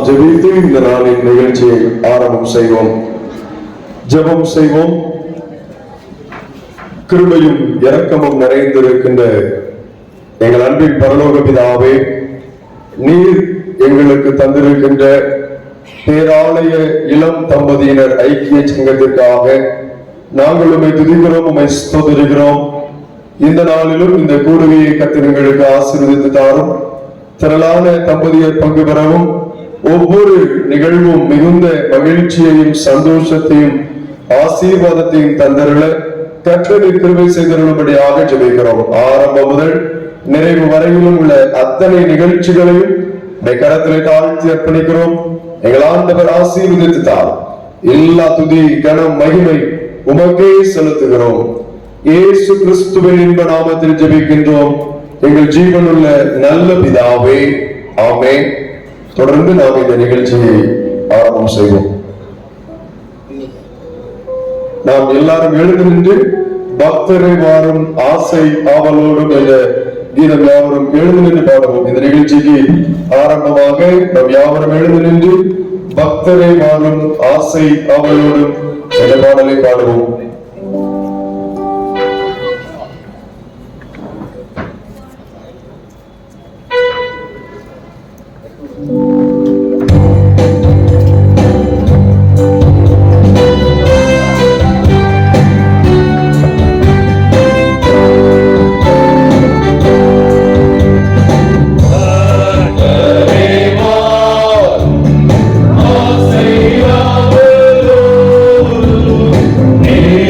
ஜெபித்து இந்த நாளின் நிகழ்ச்சியை ஆரம்பம் செய்வோம். ஜெபம் செய்வோம். கிருபையும் இரக்கமும் நிறைந்திருக்கின்ற எங்கள் அன்பின் பரலோக பிதாவே, நீர் எங்களுக்கு தந்திருக்கின்ற பேராலய இளம் தம்பதியினர் ஐக்கிய சங்கத்திற்காக நாங்கள் உம்மை துதிக்கிறோம், உம்மை ஸ்தோத்திரிக்கிறோம். இந்த நாளிலும் இந்த கூடுகையை கத்திரங்களுக்கு ஆசீர்வதித்து தாரும். திரளான தம்பதியர் பங்கு பெறவும் ஒவ்வொரு நிகழ்வும் மிகுந்த மகிழ்ச்சியையும் சந்தோஷத்தையும் ஆசீர்வாதத்தையும் தந்தருள கர்த்தர் கிருபை செய்தருளும்படியாக ஜெபிக்கிறோம். ஆரம்பம் முதல் நிறைவு வரையிலும் உள்ள அத்தனை நிகழ்ச்சிகளையும் கரத்திலே தாழ்த்தி அர்ப்பணிக்கிறோம். எங்கள் ஆண்டவர் ஆசீர்வதித்து தாரும். எல்லா துதி கனம் மகிமை உமக்கே செலுத்துகிறோம். இயேசு கிறிஸ்துவின் இன்ப நாமத்தில் ஜெபிக்கின்றோம் எங்கள் ஜீவனுள்ள நல்ல பிதாவே, ஆமென். தொடர்ந்து நாம் இந்த நிகழ்ச்சியை ஆரம்பம் செய்வோம். நாம் எல்லாரும் எழுந்து நின்று பக்தரை வாரும் ஆசை ஆவலோடும் என்ற கீதம் யாவரும் எழுந்து நின்று பாடுவோம். இந்த நிகழ்ச்சிக்கு ஆரம்பமாக நாம் யாவரும் எழுந்து நின்று பக்தரை வாரும் ஆசை ஆவலோடும் என்ற பாடலை பாடுவோம். Hey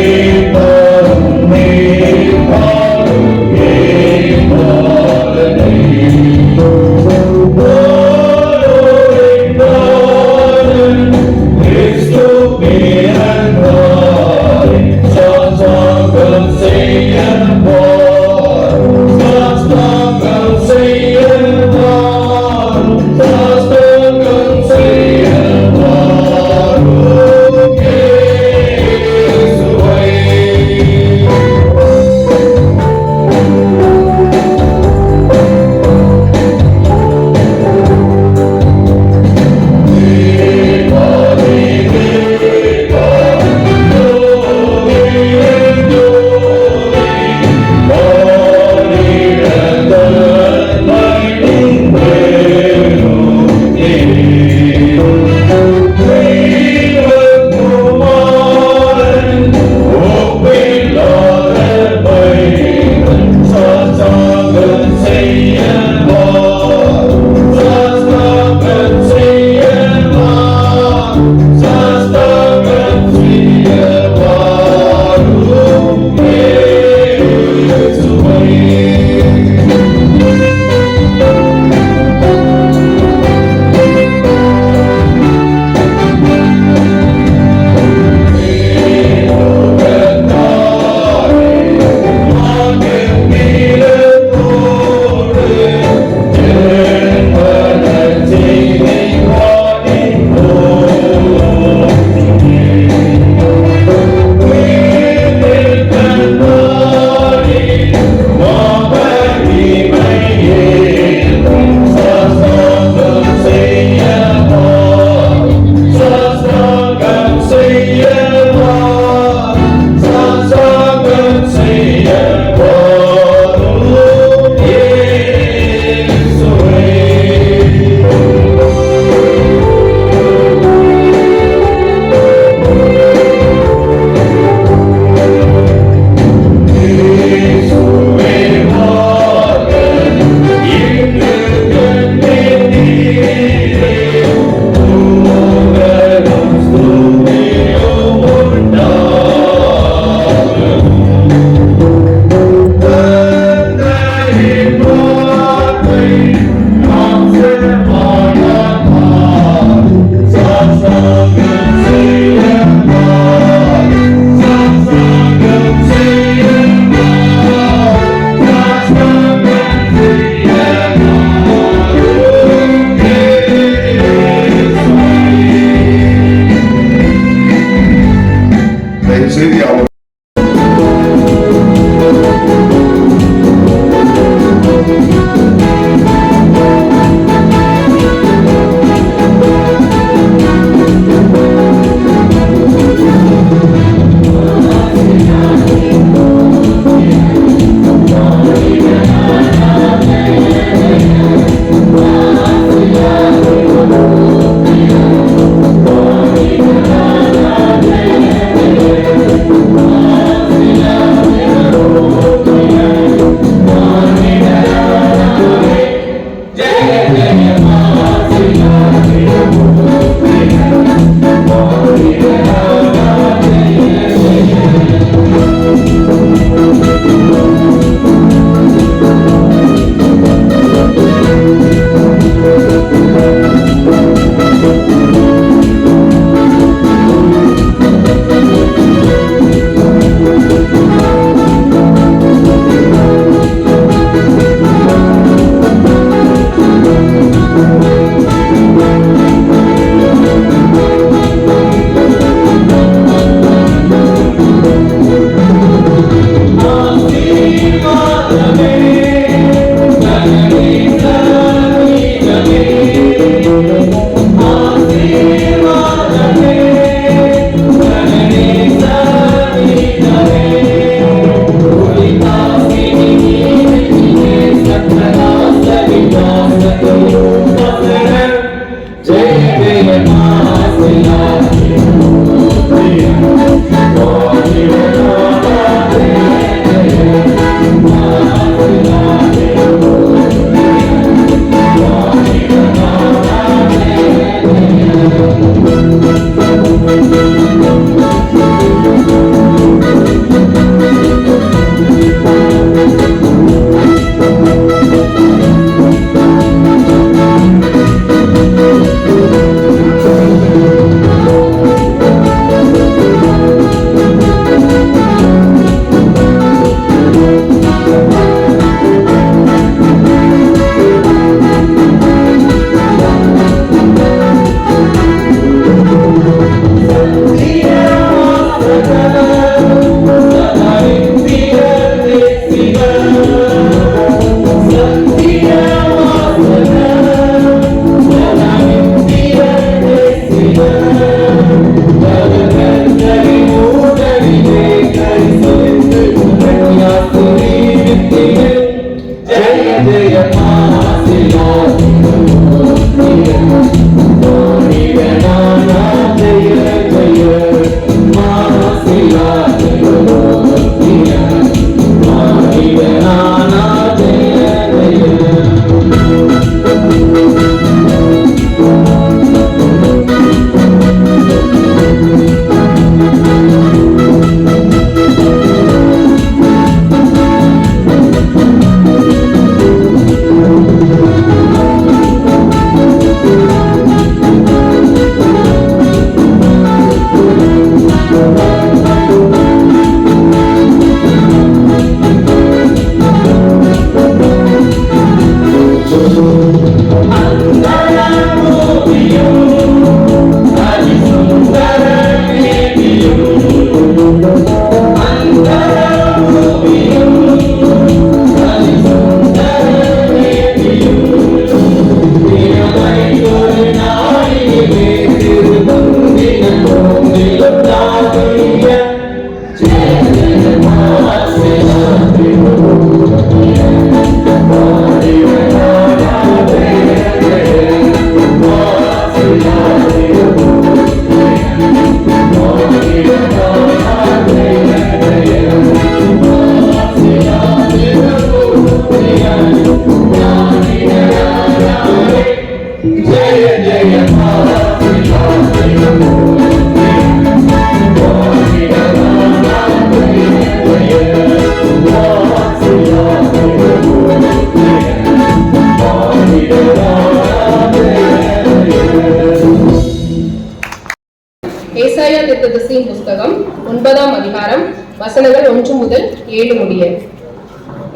ஏசாயா தீர்க்கதரிசியின் புஸ்தகம் 9ஆம் அதிகாரம் வசனங்கள் 1 முதல் 7 முடிய.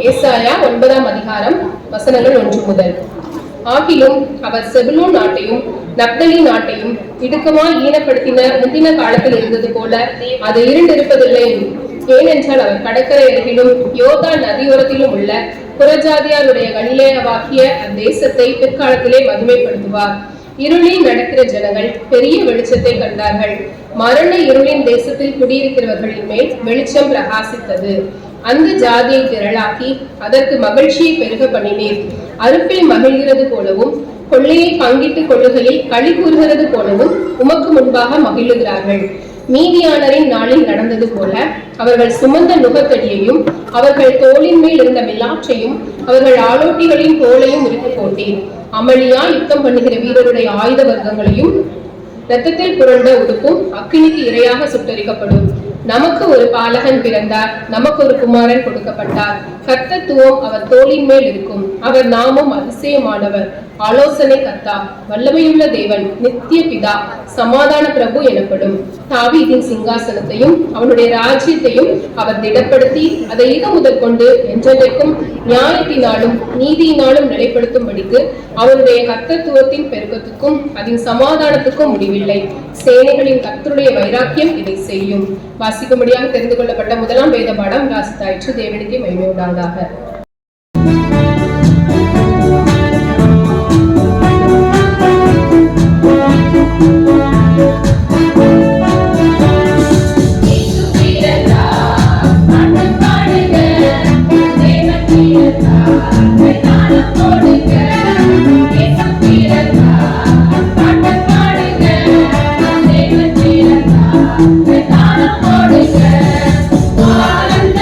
ஏசாயா 9ஆம் அதிகாரம் வசனங்கள் 1 முதல். ஆகிலும் அவர் செபுலோன் நாட்டையும் நப்தலி நாட்டையும் இடுக்கமாய் ஈனப்படுத்தின முந்தின காலத்தில் இருந்தது போல அது இருண்டிருப்பதில்லை. ஏனென்றால் அவர் கடற்கரை அருகிலும் யோர்தான் நதியோரத்திலும் உள்ள புறஜாதியாருடைய கலிலேயாவாகிய அத்தேசத்தை பிற்காலத்திலே மகிமைப்படுத்துவார். இருளில் நடக்கிற ஜனங்கள் பெரிய வெளிச்சத்தை கண்டார்கள். மரண இருளின் தேசத்தில் குடியிருக்கிறவர்களின் மேல் வெளிச்சம் பிரகாசித்தது. அந்த ஜாதியை திரளாக்கி அதற்கு மகிழ்ச்சியை பெருக பண்ணினீர். அறுப்பில் மகிழ்கிறது போலவும் கொள்ளையை பங்கிட்டுக் கொள்ளுகையில் களி கூறுகிறது போலவும் உமக்கு முன்பாக மகிழுகிறார்கள். மீதியானரின் நாளில் நடந்தது போல அவர்கள் சுமந்த நுகத்தடியையும் அவர்கள் தோளின் மேல் இருந்த மில்லாற்றையும் அவர்கள் ஆலோட்டிகளின் தோளையும் உரித்து போட்டீர். அமளியா யுத்தம் பண்ணுகிற வீரருடைய ஆயுத வர்க்கங்களையும் இரத்தத்தில் புரண்ட உடுப்பும் அக்கினிக்கு இரையாக சுட்டரிக்கப்படும். நமக்கு ஒரு பாலகன் பிறந்தார், நமக்கு ஒரு குமாரன் கொடுக்கப்பட்டார். கர்த்தத்துவம் அவர் தோளின் மேல் இருக்கும். அவர் நாமும் அதிசயமானவர், ஆலோசனை கர்த்தா, வல்லமையுள்ள தேவன், நித்திய பிதா, சமாதான பிரபு எனப்படும். தாவீதின் சிங்காசனத்தையும் அவனுடைய ராஜ்யத்தையும் அவர் திடப்படுத்தி அதை இக முதல் கொண்டு என்றென்றைக்கும் நியாயத்தினாலும் நீதியினாலும் நிலைப்படுத்தும்படிக்கு அவருடைய கர்த்தத்துவத்தின் பெருக்கத்துக்கும் அதன் சமாதானத்துக்கும் முடிவில்லை. சேனைகளின் கர்த்தருடைய வைராக்கியம் இதை செய்யும். வாசிக்கும்படியாக தெரிந்து கொள்ளப்பட்ட முதலாம் வேத பாடம் வாசித்தாயிற்று. தேவனுக்கு மகிமை உண்டாவதாக. ஆனந்த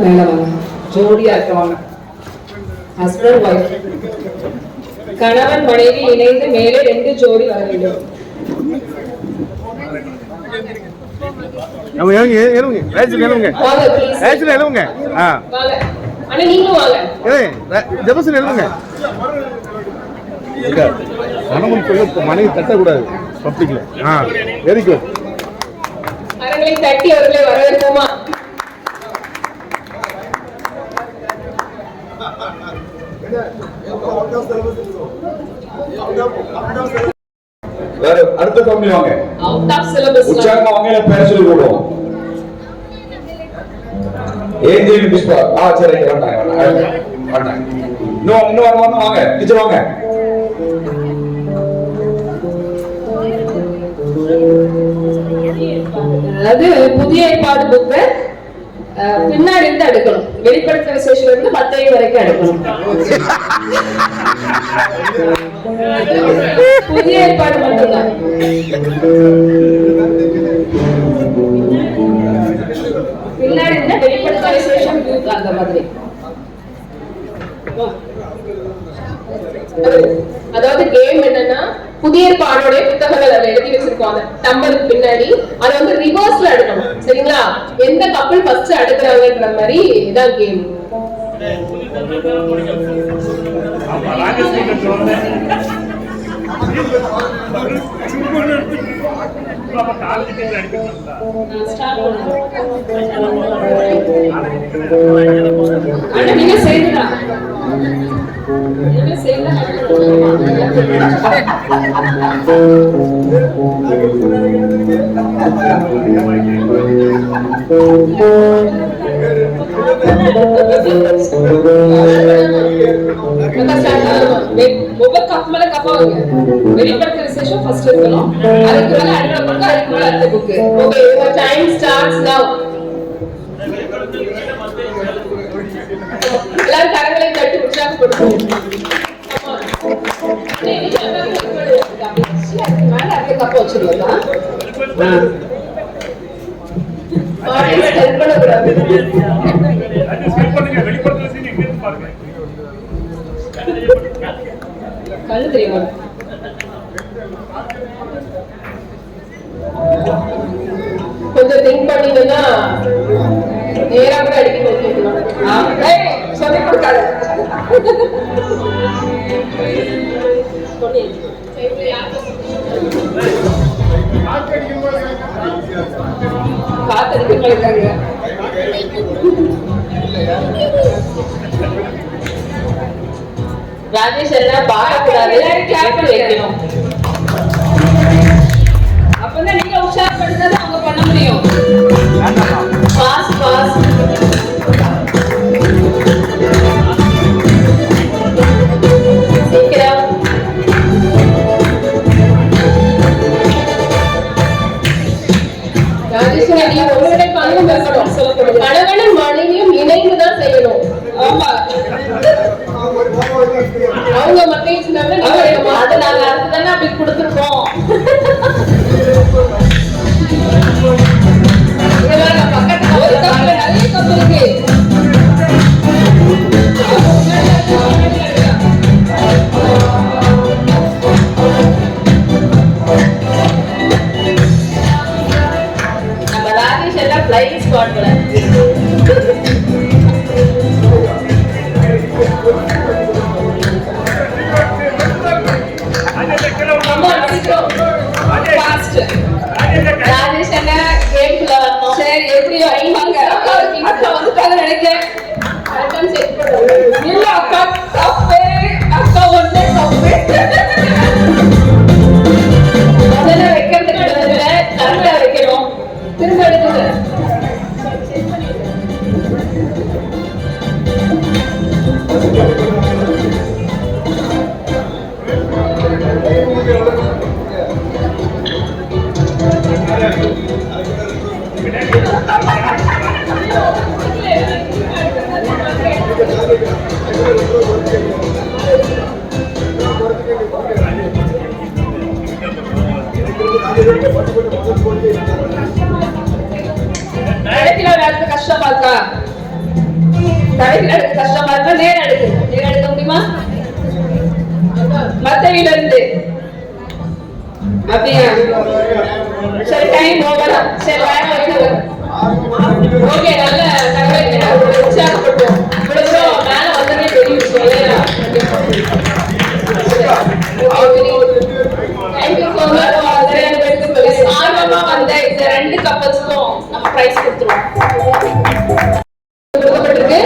மேல வாங்க, ஜோடியா இருக்கவாங்க. ஹஸ்பண்ட் ஒய்ஃப், கணவன் மனைவி இணைந்து மேலே 2 ஜோடி வர வேண்டும். வாங்க ப்ளீஸ். வாங்க. அண்ணா நீங்களும் வாங்க. மனைவி தட்டக்கூடாது பப்ளிக்ல. Very good. கரங்களை தட்டி அவர்களை வரவேற்போமா? வேற அடுத்த ஃபேமிலி வாங்க. Out of syllabus. உச்சாரணம் வாங்க, இல்ல பேர் சொல்லி போடுவோம். ஏஞ்சல் புஷ்பா. சரி வேண்டாம். இன்னும் வாங்க டீச்சர் வாங்க. அதாவது புதிய ஏற்பாடு புக்கை பின்னாடி இருந்து எடுக்கணும். வெளிப்படுத்த விசேஷம் இருந்து மத்தேயு வரைக்கும் எடுக்கணும். புதிய ஏற்பாடு மட்டும்தான். பின்னாடி இருந்தா வெளிப்படுத்த விசேஷம் புக் அந்த மாதிரி. அதாவது கேம் என்னன்னா, புதிய பாடோடைய புத்தகங்கள் அதை எழுதி வச்சிருக்கோம் அந்த டம்பருக்கு பின்னாடி. அதை வந்து ரிவர்ஸ்ல எடுக்கணும். சரிங்களா? எந்த கப்பல் ஃபர்ஸ்ட் அடுக்குறாங்கன்ற மாதிரி இதான் கேம். நீங்க செய்யலாம். ஒவ்வொரு கப் மேல கப்பா வெளிப்படுத்த விசேஷம் ஃபர்ஸ்ட் இருக்கணும். அதுக்கு மேல அடுத்த புக், அதுக்கு மேல அடுத்த book. Okay, your time starts now. எல்லாரும் கரங்களை தட்டி உற்சாகப்படுத்தும். மேல அடுத்த கப்ப வச்சிருக்கலாம். கண்ணு தெரியுமா? கொஞ்சம் திங்க் பண்ணீங்கன்னா நேரா கூட அடிக்க வைக்கலாம். சொல்லி கொடுக்காத. காத்தடிக்க இருக்காங்க. ராஜேஷ் எல்லாம் பார்க்கக்கூடாது, கிளாப் வைக்கணும். அப்பதான் நீங்க உற்சாகப்படுத்தது அவங்க பண்ண முடியும். Boss boss. சீக்கிரம். ராஜேஷ் நீங்க உங்களுடைய பங்கும் பேசணும். சொல்லப்படுது கணவனும் மனைவியும் இணைந்துதான் செய்யணும். ஆமா, அவங்க மக்கள் சொன்னாங்க அதை நாங்க அடுத்துதானே அப்படி கொடுத்துருக்கோம். பக்கத்துல ஒரு கப்பல், நிறைய கப்பல் இருக்கு. நம்ம ராஜேஷ் எல்லாம் பிளைங் ஸ்பாட்ல ராஜேஷ் என்ன கேம்ல வரணும். சரி, எப்படியோ அக்கா வந்துட்டாங்க நினைக்கிறேன். இல்ல அக்கா தப்பு, அக்கா ஒண்ணு தப்பு. முதல்ல வைக்கிறதுக்கு கரெக்டா வைக்கணும். திரும்ப எடுக்குது. கஷ்டமா இருக்கா? தலையில எடுக்க கஷ்டமா இருக்கா? நேரம் எடுக்க முடியுமா? மத்த வீட்டுல இருந்து அப்படியா? சரி, டைம் ஓவரா. சரி, ஓகே, நல்ல தகவல் உற்சாகப்பட்டோம். இவ்வளவு மேல வந்ததே பெரிய விஷயம் இல்லையா? ஆர்வமா வந்த இந்த 2 கப்பல்ஸ்க்கும் நம்ம பிரைஸ் கொடுத்துருவோம். கொடுக்கப்பட்டிருக்கு.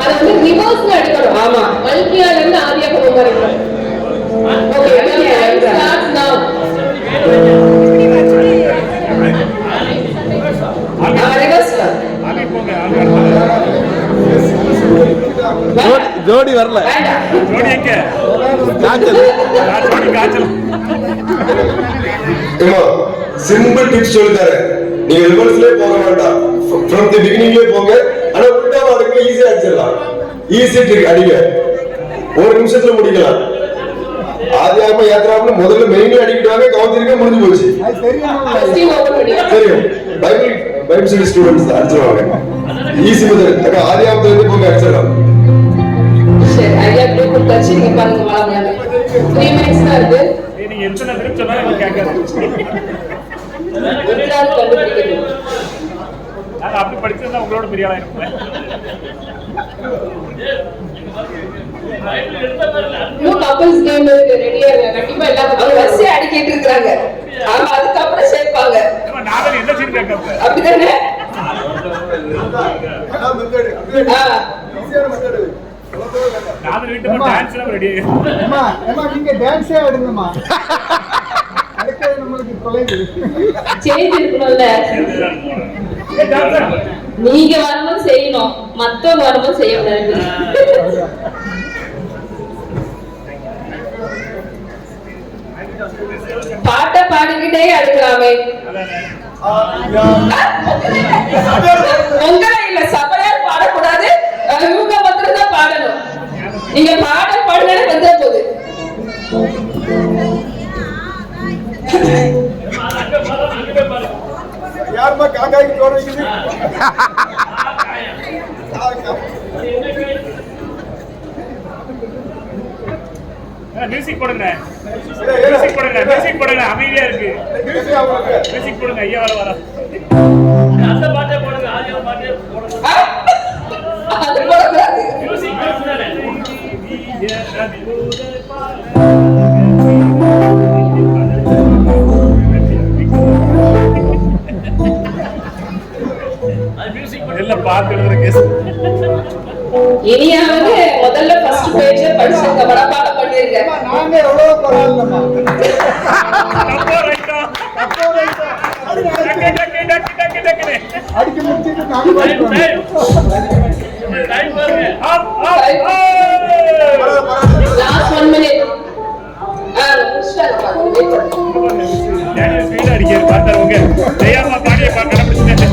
அது வந்து ரிவர்ஸ்ல எடுக்கணும். ஆமா. மல்கியால இருந்து ஆதியா கொண்டு வரணும். ஓகே, ஸ்டார்ட்ஸ் நவ. ரிவர்ஸ்ல ஜோடி வரல. ஜோடி எங்க? காய்ச்சல். காய்ச்சல். சிம்பிள் டிப்ஸ் சொல்லி தரேன். நீங்க ரிவர்ஸ்லயே போக வேண்டாம், ஃப்ரம் தி பிகினிங்லயே போங்க. ஆனா உல்டாவா அடிக்க ஈஸியா அடிச்சிடலாம். ஈஸி ட்ரிக் அடிங்க, 1 நிமிஷத்துல முடிக்கலாம். ஆதியாகம யாத்திராவுல முதல்ல மெயின்ல அடிக்கிட்டாங்க, கவுந்திரிக்க முடிஞ்சு போச்சு. தெரியும், பைபிள் ஸ்டடி ஸ்டூடெண்ட்ஸ் தான் அடிச்சிருவாங்க. Easy method. ஆதியாகமத்துல இருந்து போங்க அடிச்சிடலாம். சரி, ஐயா ப்ளூ கொடுத்தாச்சு. நீங்க பாருங்க, வாங்க. 3 மினிட்ஸ் தான் இருக்கு. நீங்க எத்தனை திருப்பி சொன்னாலும் கேட்காது. நான் அப்படி படிச்சிருந்தா உங்களோட பெரிய ஆளா இருப்பேன். கப்பல்ஸ் கேம் ரெடியா கண்டிப்பா எல்லாரும் வரிசை அடிக்கிட்டு இருக்காங்க. ஆமா, அதுக்கப்புறம் சேர்ப்பாங்க. நான் என்ன சீன் கேட்க அப்படிதானே? நான் வீட்டுக்கு டான்ஸ் எல்லாம் ரெடி நீங்க டான்ஸே ஆடுங்கம்மா. சேஞ்ச் இருக்கணும்ல. நீங்க வரும்போது செய்யணும், மத்தவங்க வரும்போது செய்யக்கூடாது. பாட்ட பாடிக்கிட்டே அடுக்கலாமே. உங்களை இல்ல, சபையார் பாடக்கூடாது, இவங்க மாத்திரம் தான் பாடணும். நீங்க பாடல் பாடுனாலே வந்தா போகுது. யாருமா காக்காய்க்கு தோட வைக்குது? மியூசிக் போடுங்க, மியூசிக் போடுங்க, மியூசிக் போடுங்க. அமைதியா இருக்கு. மியூசிக் போடுங்க. ஐயா வர வர அந்த பாட்டே போடுங்க. ஆதியா பாட்டே போடுங்க. அது போடக்கூடாது. மியூசிக் போடுங்க. எல்லாம் பார்த்து எழுதுற கேஸ். இனியாவது முதல்ல ஃபர்ஸ்ட் பேஜ் படிச்சுங்க, மனப்பாடம் பண்ணிருங்க. நாங்க எவ்வளவு பரவாயில்லம்மா. தப்போ ரைட்டோ? தப்போ ரைட்டோ? டக்கு அடிக்க முடிச்சிட்டு நாங்க படிப்போம். டைம் பாருங்க. Last 1 minute. ஸ்பீடா அடிக்கிறது பார்த்தாருங்க. ஜெயாமா பாடிய கண்டுபிடிச்சிட்டேன்.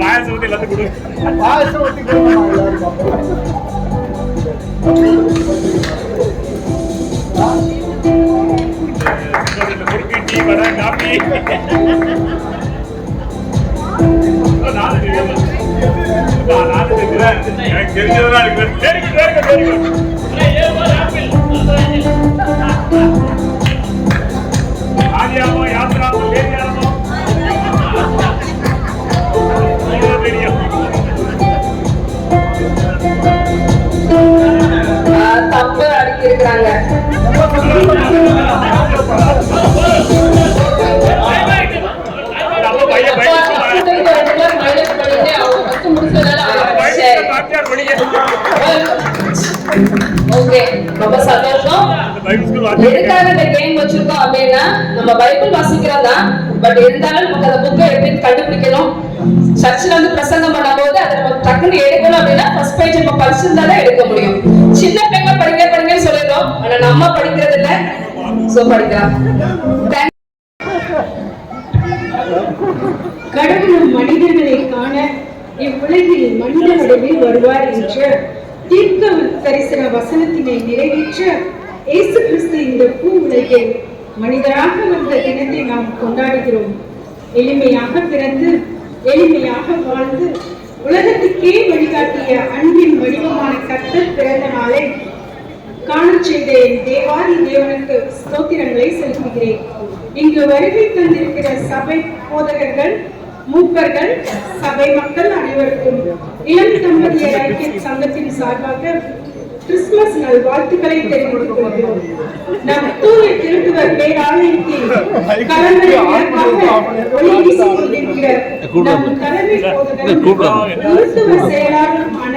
பாயசம் ஊத்தி எல்லாத்தையும் கொடு. பாயசம் ஊத்தி கொடுக்கணும் எல்லாருக்கும். முறுக்கு, டீ, வடை, காபி. நானும் தெரிஞ்சுக்கிறேன். எனக்கு தெரிஞ்சதுதான் இருக்கு. ஆதியாமோ யாத்திராமோ லேடியாமோ தெரியும். இருக்கிறாங்க. நம்ம பையன் ஓகே, ரொம்ப சந்தோஷம். எதுக்காக இந்த கேம் வச்சிருக்கோம் அப்படின்னா, நம்ம பைபிள் வாசிக்கிறோம் தான், பட் இருந்தாலும் நமக்கு அந்த புக்கை எப்படின்னு கண்டுபிடிக்கணும். சர்ச்சில் வந்து பிரசங்கம் பண்ணும்போது அதை நம்ம டக்குன்னு எடுக்கணும் அப்படின்னா ஃபர்ஸ்ட் பேஜ் நம்ம படிச்சிருந்தாதான் எடுக்க முடியும். சின்ன பிள்ளைங்க படிங்கன்னு சொல்லிடுறோம், ஆனா நம்ம படிக்கிறது இல்லை. சோ படிக்கலாம். கடவுளும் மனிதர்களை காண இவ்வுலகில் மனித வடிவில் வருவார் என்ற தீர்க்க தரிசன வசனத்தினை நிறைவேற்ற இயேசு கிறிஸ்து இந்த பூ உலகில் மனிதராக வந்த தினத்தை நாம் கொண்டாடுகிறோம். எளிமையாக பிறந்து எளிமையாக வாழ்ந்து உலகத்துக்கே வழிகாட்டிய அன்பின் வடிவமான கர்த்தர் பிறந்த நாளை காணச் செய்த என் தேவாதி தேவனுக்கு ஸ்தோத்திரங்களை செலுத்துகிறேன். இங்கு வருகை தந்திருக்கிற சபை போதகர்கள், மூப்பர்கள், சபை மக்கள் அனைவருக்கும் இளம் தம்பதியர் ஐக்கிய சங்கத்தின் சார்பாக கிறிஸ்துமஸ் நல் வாழ்த்துக்களை தெரிவித்துக் கொள்கிறோம். நம் தூய திருத்துவர் பேராலயத்தில் கலந்தரையாக ஒளி வீசிக் கொண்டிருக்கிற நம் தலைமை போதகரும் மருத்துவ செயலாளருமான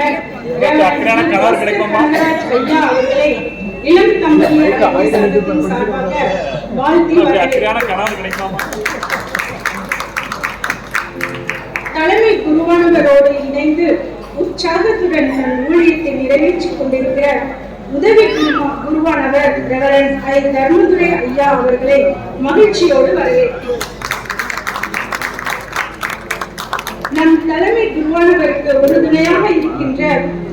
ஐயா அவர்களை இளம் தம்பதியர் ஐக்கிய சங்கத்தின் சார்பாக வாழ்த்தி வரவேற்கிறோம். தலைமை குருவானவரோடு இணைந்து உற்சாகத்துடன் தன் ஊழியத்தை நிறைவேற்றிக் கொண்டிருக்கிற உதவி குருவானவர் ரெவரண்ட் ஐ. தர்மதுரை ஐயா அவர்களை மகிழ்ச்சியோடு வரவேற்கிறோம். நம் தலைமை குருவானவருக்கு உறுதுணையாக இருக்கின்ற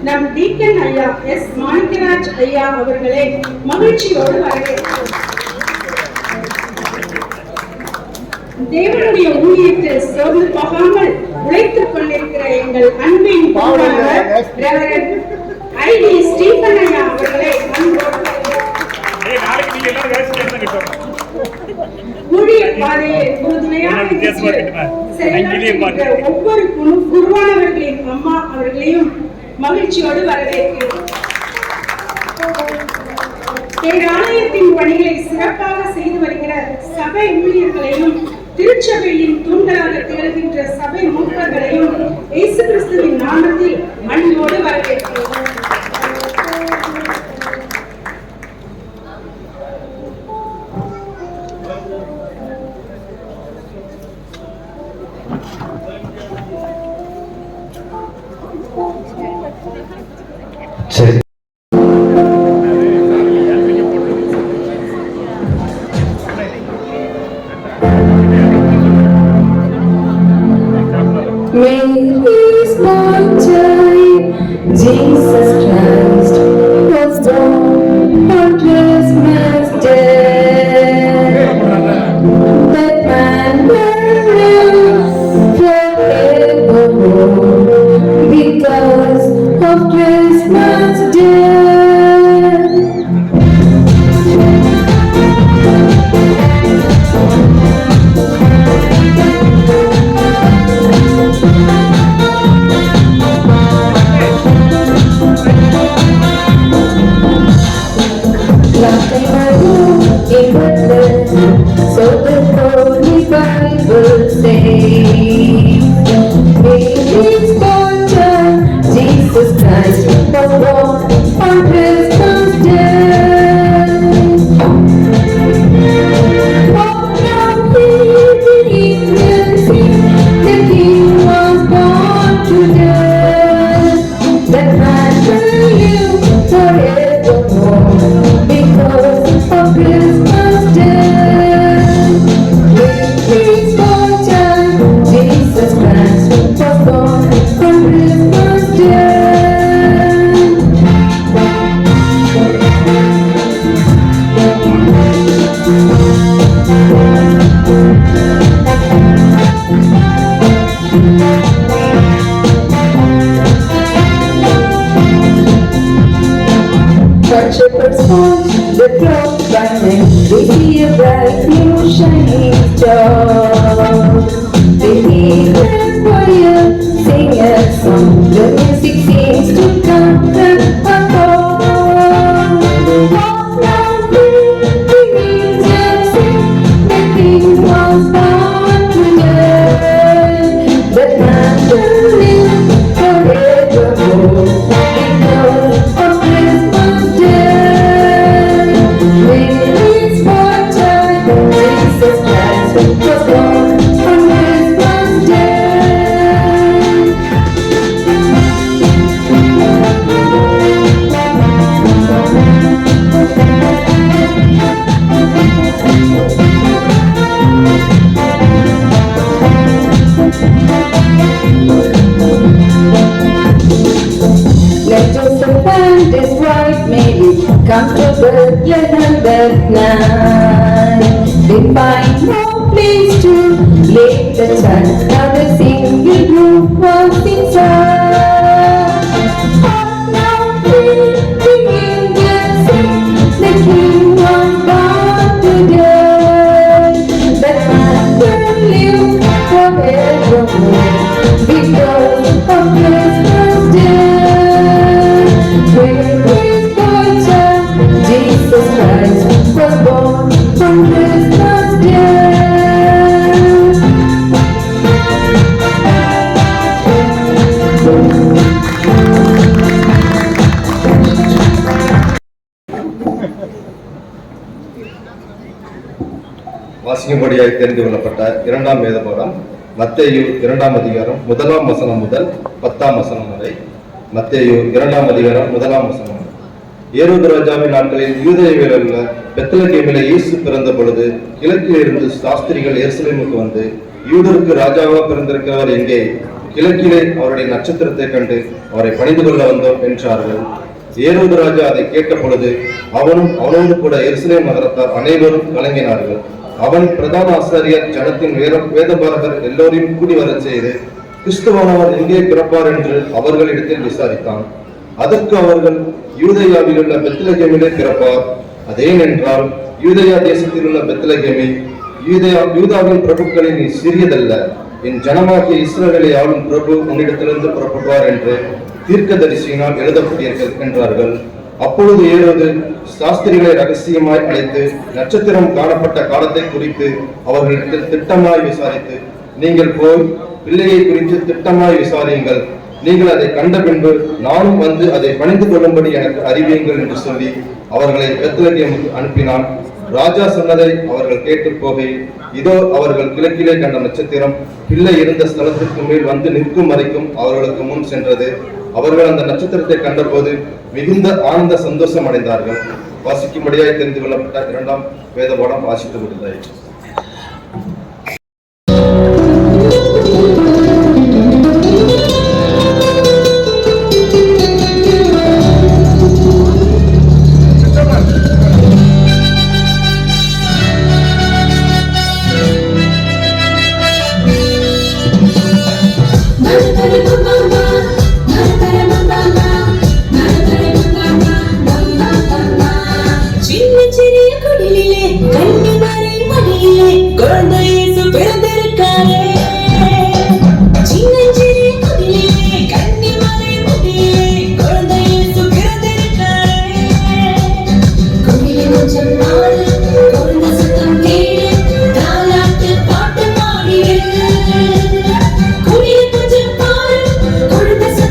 நம் டீக்கன் ஐயா எஸ். மாணிக்கராஜ் ஐயா அவர்களை மகிழ்ச்சியோடு வரவேற்கிறோம். தேவனுடைய ஊழியத்தில் சோர்ந்து போகாமல் உழைத்துக் கொண்டிருக்கிற எங்கள் அன்பின் குருவானவர் ரெவரண்ட் ஐ. டி. ஸ்டீபன் ஐயா அவர்களை ஊழிய பாதையை உறுதுணையாக ஒவ்வொரு குருவானவர்களின் அம்மா அவர்களையும் மகிழ்ச்சியோடு வரவேற்கிறோம். பேராலயத்தின் பணிகளை சிறப்பாக செய்து வருகிற சபை ஊழியர்களையும் திருச்சபையின் தூண்களாக திகழ்கின்ற சபை மூப்பர்களையும் இயேசு கிறிஸ்துவின் நாமத்தில் அன்போடு வரவேற்கிறோம். சரி. Jesus Christ was born on Christmas Day. That man will live forevermore because of Christmas Day. So the Holy Bible says, it's born Jesus Christ was born on Christmas Day. Oh, now he will sing, the King was born today. That man will live forevermore because of Christmas Day. Jesus Christ was born on Christmas Day. But shepherds watch the flock by night, they see a bright new shining star. They hear the choir sing a song, the music seems to come from afar. and his wife made it comfortable another night. They find no place to lay the child, now the single room was inside. Now the angels sing, the king was born today. That man will live forevermore because of Christmas Day. Where is boy child? Jesus Christ was born on Christmas Day. வாசிக்கும்படியாய் தெரிந்து கொள்ளப்பட்ட இரண்டாம் வேத பாடம் மத்தேயு 2ஆம் அதிகாரம் 1ஆம் வசனம் முதல் 10ஆம் வசனம் வரை. மத்தேயு 2ஆம் அதிகாரம் 1ஆம் வசனம். ஏரோது ராஜாவின் நாட்களில் யூதேயாவில் உள்ள பெத்லகேமிலே இயேசு பிறந்த பொழுது கிழக்கில் இருந்து சாஸ்திரிகள் எருசலேமுக்கு வந்து, யூதருக்கு ராஜாவாக பிறந்திருக்கிறவர் எங்கே? கிழக்கிலே அவருடைய நட்சத்திரத்தை கண்டு அவரை பணிந்து கொள்ள வந்தோம் என்றார்கள். ஏரோது ராஜா அதை கேட்ட பொழுது அவனும் அவனோடு கூட எருசலேம் நகரத்தார் அனைவரும் கலங்கினார்கள். அவன் பிரதான ஆசாரியர் ஜனத்தின் வேதபாரகர் எல்லோரையும் கூடி வரச் செய்து கிறிஸ்துவானவர் எங்கே பிறப்பார் என்று அவர்களிடத்தில் விசாரித்தான். அதற்கு அவர்கள், யூதேயாவில் உள்ள பெத்லகேமிலே பிறப்பார். அதேனென்றால் யூதேயா தேசத்தில் உள்ள பெத்லகேமி, யூதாவின் பிரபுக்களில் நீ சிறியதல்ல, என் ஜனமாகிய இஸ்ரவேலை ஆளும் பிரபு உன்னிடத்திலிருந்து புறப்படுவார் என்று தீர்க்கதரிசியினால் எழுதப்பட்டீர்கள் என்றார்கள். அப்பொழுது ஏரோது சாஸ்திரிகளை ரகசியமாய் அழைத்து நட்சத்திரம் காணப்பட்ட காலத்தை குறித்து அவர்களிடத்தில் திட்டமாய் விசாரித்து, நீங்கள் போய் பிள்ளையை குறித்து திட்டமாய் விசாரியுங்கள், நீங்கள் அதை கண்ட பின்பு நானும் வந்து அதை பணிந்து கொள்ளும்படி எனக்கு அறிவியுங்கள் என்று சொல்லி அவர்களை பெத்லகேமுக்கு அனுப்பினான். ராஜா சொன்னதை அவர்கள் கேட்டு போகையில், இதோ அவர்கள் கிழக்கிலே கண்ட நட்சத்திரம் பிள்ளை இருந்த ஸ்தலத்திற்கு மேல் வந்து நிற்கும் வரைக்கும் அவர்களுக்கு முன் சென்றது. அவர்கள் அந்த நட்சத்திரத்தை கண்டபோது மிகுந்த ஆனந்த சந்தோஷம் அடைந்தார்கள். வாசிக்கும்படியாய் தெரிந்து கொள்ளப்பட்ட இரண்டாம் வேத பாடம் வாசித்து விடுதாயிற்று. Corre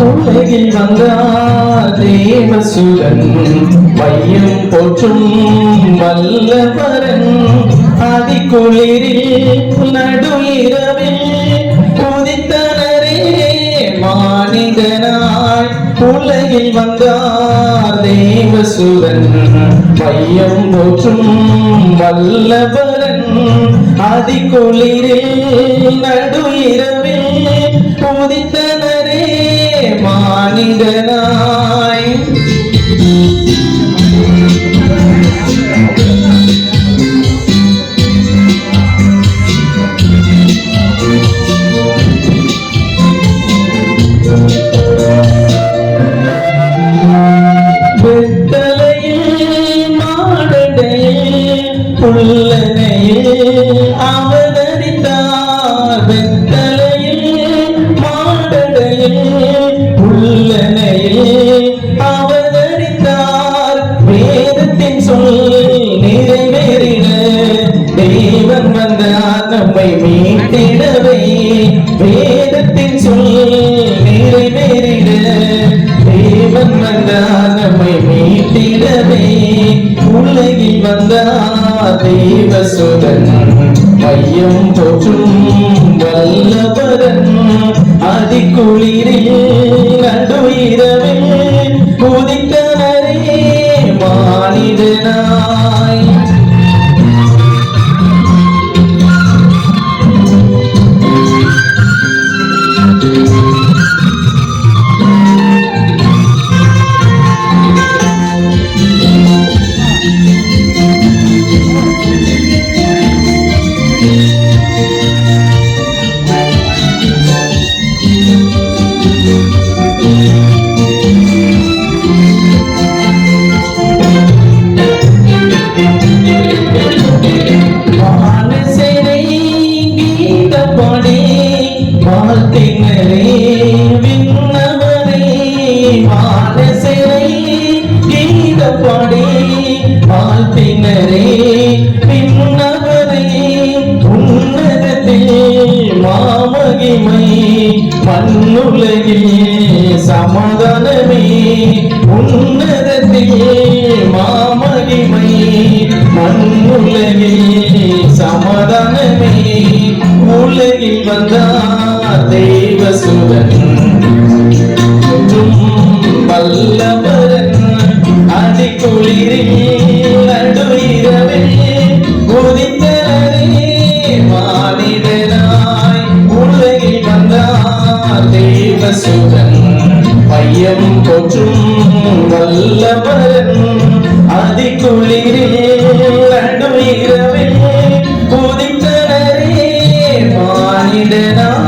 உலகில் வந்தார் தேவசுதன் மையம் போற்றும் வல்லவரன் அதிகுளிரில் நடு இரவில் உதித்தனரே மானிடனாய் உலகில் வந்தார் தேவசுதன் மையம் போற்றும் வல்லவரன் அதிகுளிரில் நடு இரவில் உதித்தனரே மானிடனாய் வெத்தலையில் மாடடையில் புல்லனையில் அவதரித்தார் வெத்தலையில் மாடடையில் புல்லனையில் அவதரித்தார் வேதத்தின் சொல் நிறைவேறிட தேவன் வந்தார் நம்மை மீட்டிடவே வேதத்தின் சொல் நிறைவேறிட தேவன் வந்தார் நம்மை மீட்டிடவே உலகில் வந்தார் தேவசுதன் மையம் போற்றும் வல்லவரன் அதிகுளிரில் நடு இரவில் உதித்தனரே மானிடனாய் வானசேனை கீதப்பாடி வாழ்த்தினரே விண்ணவரே வானசேனை கீதப்பாடி வாழ்த்தினரே விண்ணவரே உன்னதத்தில் மாமகிமை மண்ணுலகில் சமாதானமே உன்னதத்தில் மாமகிமை மண்ணுலகில் சமாதானமே உலகில் வந்தார் தேவசுதன் வல்லவரன் அதிகுளிரில் நடு இரவில் உதித்தனரே மானிடனாய் உலகில் வந்தார் தேவசுதன் மையம் போற்றும் வல்லவரன் அதிகுளிரில் நடு இரவில் உதித்தனரே மானிடனாய்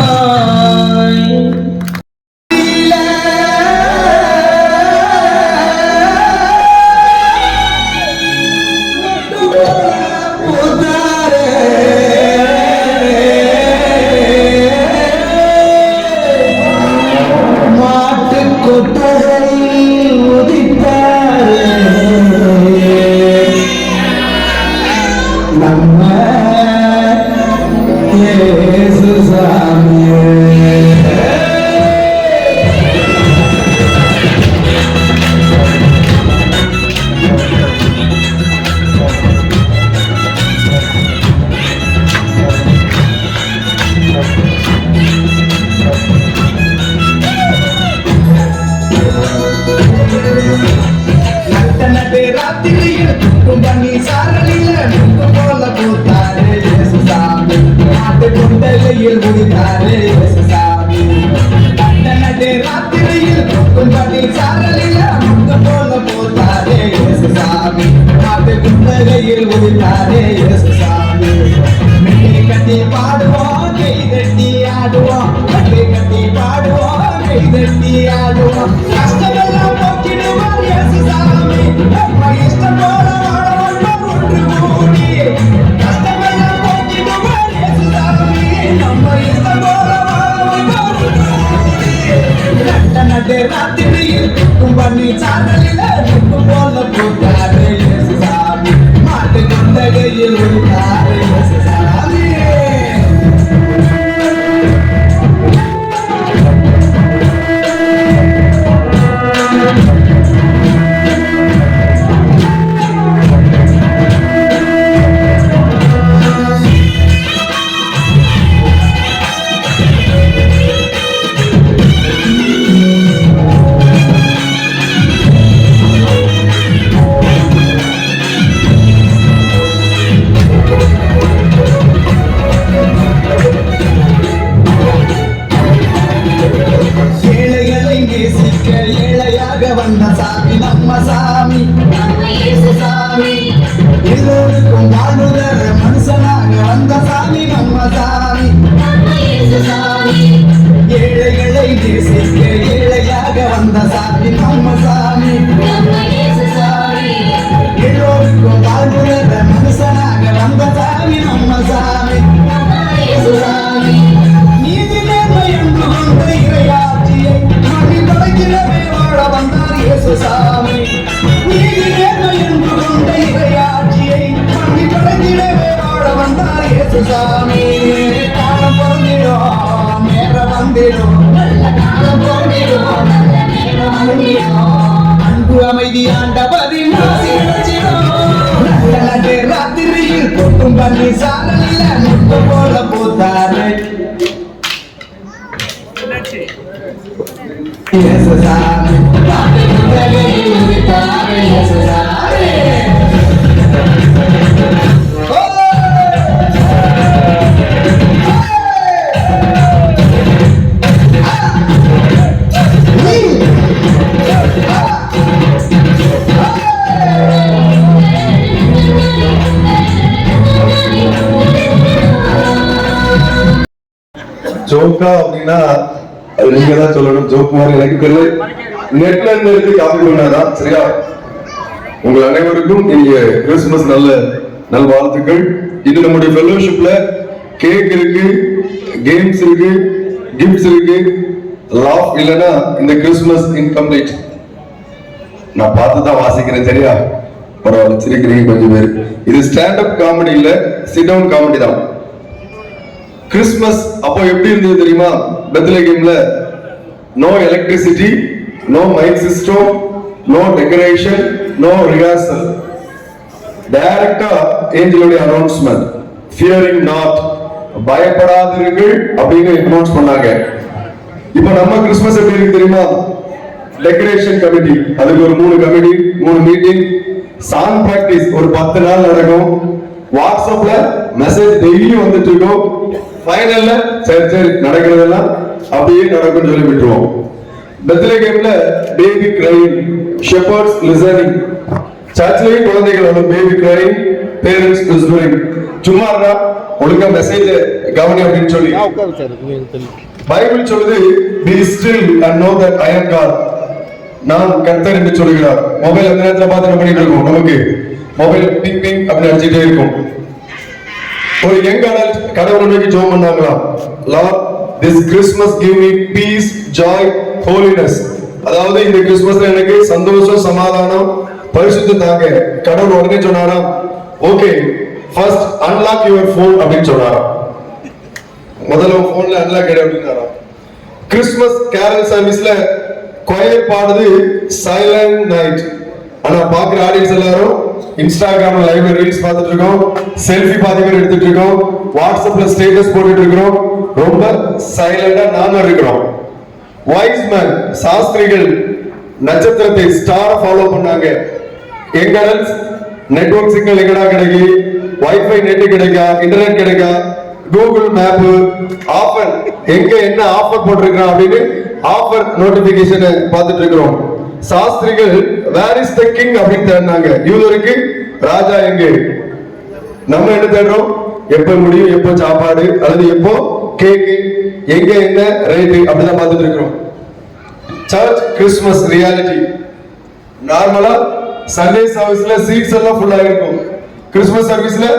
நேசிக்க ஏழையாக வந்த சாமி நம்ம சாமி சாமி எல்லோருக்கும் வாழ்வு தர மனுஷனாக வந்த சாமி நம்ம சாமி சாமி ஏழைகளை நேசிக்க ஏழையாக வந்த சாமி நம்ம சாமி சாமி எல்லோருக்கும் வாழ்வு தர மனுஷனாக வந்த சாமி நம்ம சாமி சாமி நீதி நேர்மை என்று கொண்ட இறையாட்சியை மணி படைக்கிறவே வாழ வந்தார் இயேசு சாமி நீதி நேர்மை என்று கொண்ட இறையாட்சியை மணி படைக்கிறவே வாழ வந்தார் இயேசு சாமி காலம் பொருந்திடும் நேரம் வந்திடும் காலம் பொருந்திடும் அன்பு அமைதி ஆண்டவரி ராத்திரியில் கொட்டும் பண்ணி சாலையில முட்டு போல போத்தாரு சாமி ஜோக்கா அப்படின்னா அது நீங்க தான் சொல்லணும். ஜோக் மாதிரி எனக்கு தெரியல. நெட்ல இருந்து காப்பி பண்ணாதான் சரியா. உங்கள் அனைவருக்கும் இனிய கிறிஸ்துமஸ் நல்ல வாழ்த்துக்கள். இது நம்முடைய ஃபெலோஷிப்ல கேக் இருக்கு, கேம்ஸ் இருக்கு, கிஃப்ட்ஸ் இருக்கு. லாஃப் இல்லைன்னா இந்த கிறிஸ்துமஸ் இன்கம்ப்ளீட். நான் பார்த்து தான் வாசிக்கிறேன் சரியா. பரவாயில்ல, சிரிக்கிறீங்க கொஞ்சம் பேர். இது ஸ்டாண்டப் காமெடி இல்ல, சிட் டவுன் காமெடி தான். கிறிஸ்துமஸ் அப்போ எப்படி இருந்தது தெரியுமா? பெத்லகேம்ல no electricity, no mic system, no decoration, no rehearsal. டைரக்டா ஏஞ்சலுடைய அனௌன்ஸ்மெண்ட், ஃபியரிங் நாட், பயப்படாதீர்கள் அப்படின்னு அனௌன்ஸ் பண்ணாங்க. இப்போ நம்ம கிறிஸ்துமஸ் எப்படி இருக்கு தெரியுமா? டெக்கரேஷன் கமிட்டி, அதுக்கு ஒரு 3 கமிட்டி, 3 மீட்டிங், சாங் பிராக்டிஸ் ஒரு 10 நாள் நடக்கும். வாட்ஸ்அப்ல மெசேஜ் டெய்லி வந்துட்டு இருக்கும். ஃபைனல்ல சரி நடக்கிறதெல்லாம் அப்படியே நடக்கும் சொல்லி விட்டுருவோம். பெத்லகேம்ல பேபி கிரைங், ஷெப்பர்ட்ஸ் லிசனிங். சர்ச்லயும் குழந்தைகள் வந்து பேபி கிரைங், பேரண்ட்ஸ் விஸ்பரிங். சும்மா ஒழுங்கா மெசேஜ் கவனி அப்படின்னு சொல்லி. பைபிள் சொல்லுது be still and know that I am God. நான் கர்த்தர் என்று சொல்கிறார். மொபைல் அந்த நேரத்துல பார்த்து பண்ணிட்டு இருக்கோம். நமக்கு மொபைல் பிங் பிங் அப்படி அடிச்சுட்டே இருக்கும். ஒரு யங் அடல்ட் கடவுளை நோக்கி ஜெபம் பண்ணாங்களாம். Lord, this Christmas give me peace, joy, holiness. அதாவது இந்த கிறிஸ்துமஸ்ல எனக்கு சந்தோஷம், சமாதானம், பரிசுத்தம் தாங்க. கடவுள் உடனே சொன்னாராம், okay first unlock your phone அப்படின்னு சொன்னாராம். முதல்ல போன்ல அன்லாக் எடு அப்படின்னாராம். கிறிஸ்துமஸ் கேரல் சர்வீஸ்ல கொயர் பாடுது சைலண்ட் நைட். ஆனா பாக்குற ஆடியன்ஸ் எல்லாரும் இன்ஸ்டாகிராம்ல லைவ் ரீல்ஸ் பார்த்துட்டு இருக்கோம், செல்ஃபி பாதி பேர் எடுத்துட்டு இருக்கோம், வாட்ஸ்அப்ல ஸ்டேட்டஸ் போட்டுட்டு இருக்கிறோம், ரொம்ப சைலண்டா நாம இருக்கிறோம். வைஸ் மேன் சாஸ்திரிகள் நட்சத்திரத்தை ஸ்டார் ஃபாலோ பண்ணாங்க. எங்க நெட்வொர்க் சிக்னல் எங்கடா கிடைக்கு, வைஃபை நெட் கிடைக்கா, இன்டர்நெட் கிடைக்கா, கூகுள் மேப் ஆஃபர் எங்க என்ன ஆஃபர் போட்டிருக்கான் அப்படின்னு ஆஃபர் நோட்டிபிகேஷன் பார்த்துட்டு இருக்கிறோம். சாஸ்திரிகள் வேர் இஸ் த கிங் அப்படின்னு தேடினாங்க. யூதருக்கு ராஜா எங்க. நம்ம என்ன தேடுறோம்? எப்ப முடியும், எப்போ சாப்பாடு, அல்லது எப்போ கேக்கு, எங்க என்ன ரேட்டு அப்படிதான் பார்த்துட்டு இருக்கிறோம். Church Christmas reality. நார்மலா சண்டே சர்வீஸ்ல சீட்ஸ் எல்லாம் ஃபுல்லா இருக்கும். கிறிஸ்துமஸ் சர்வீஸ்ல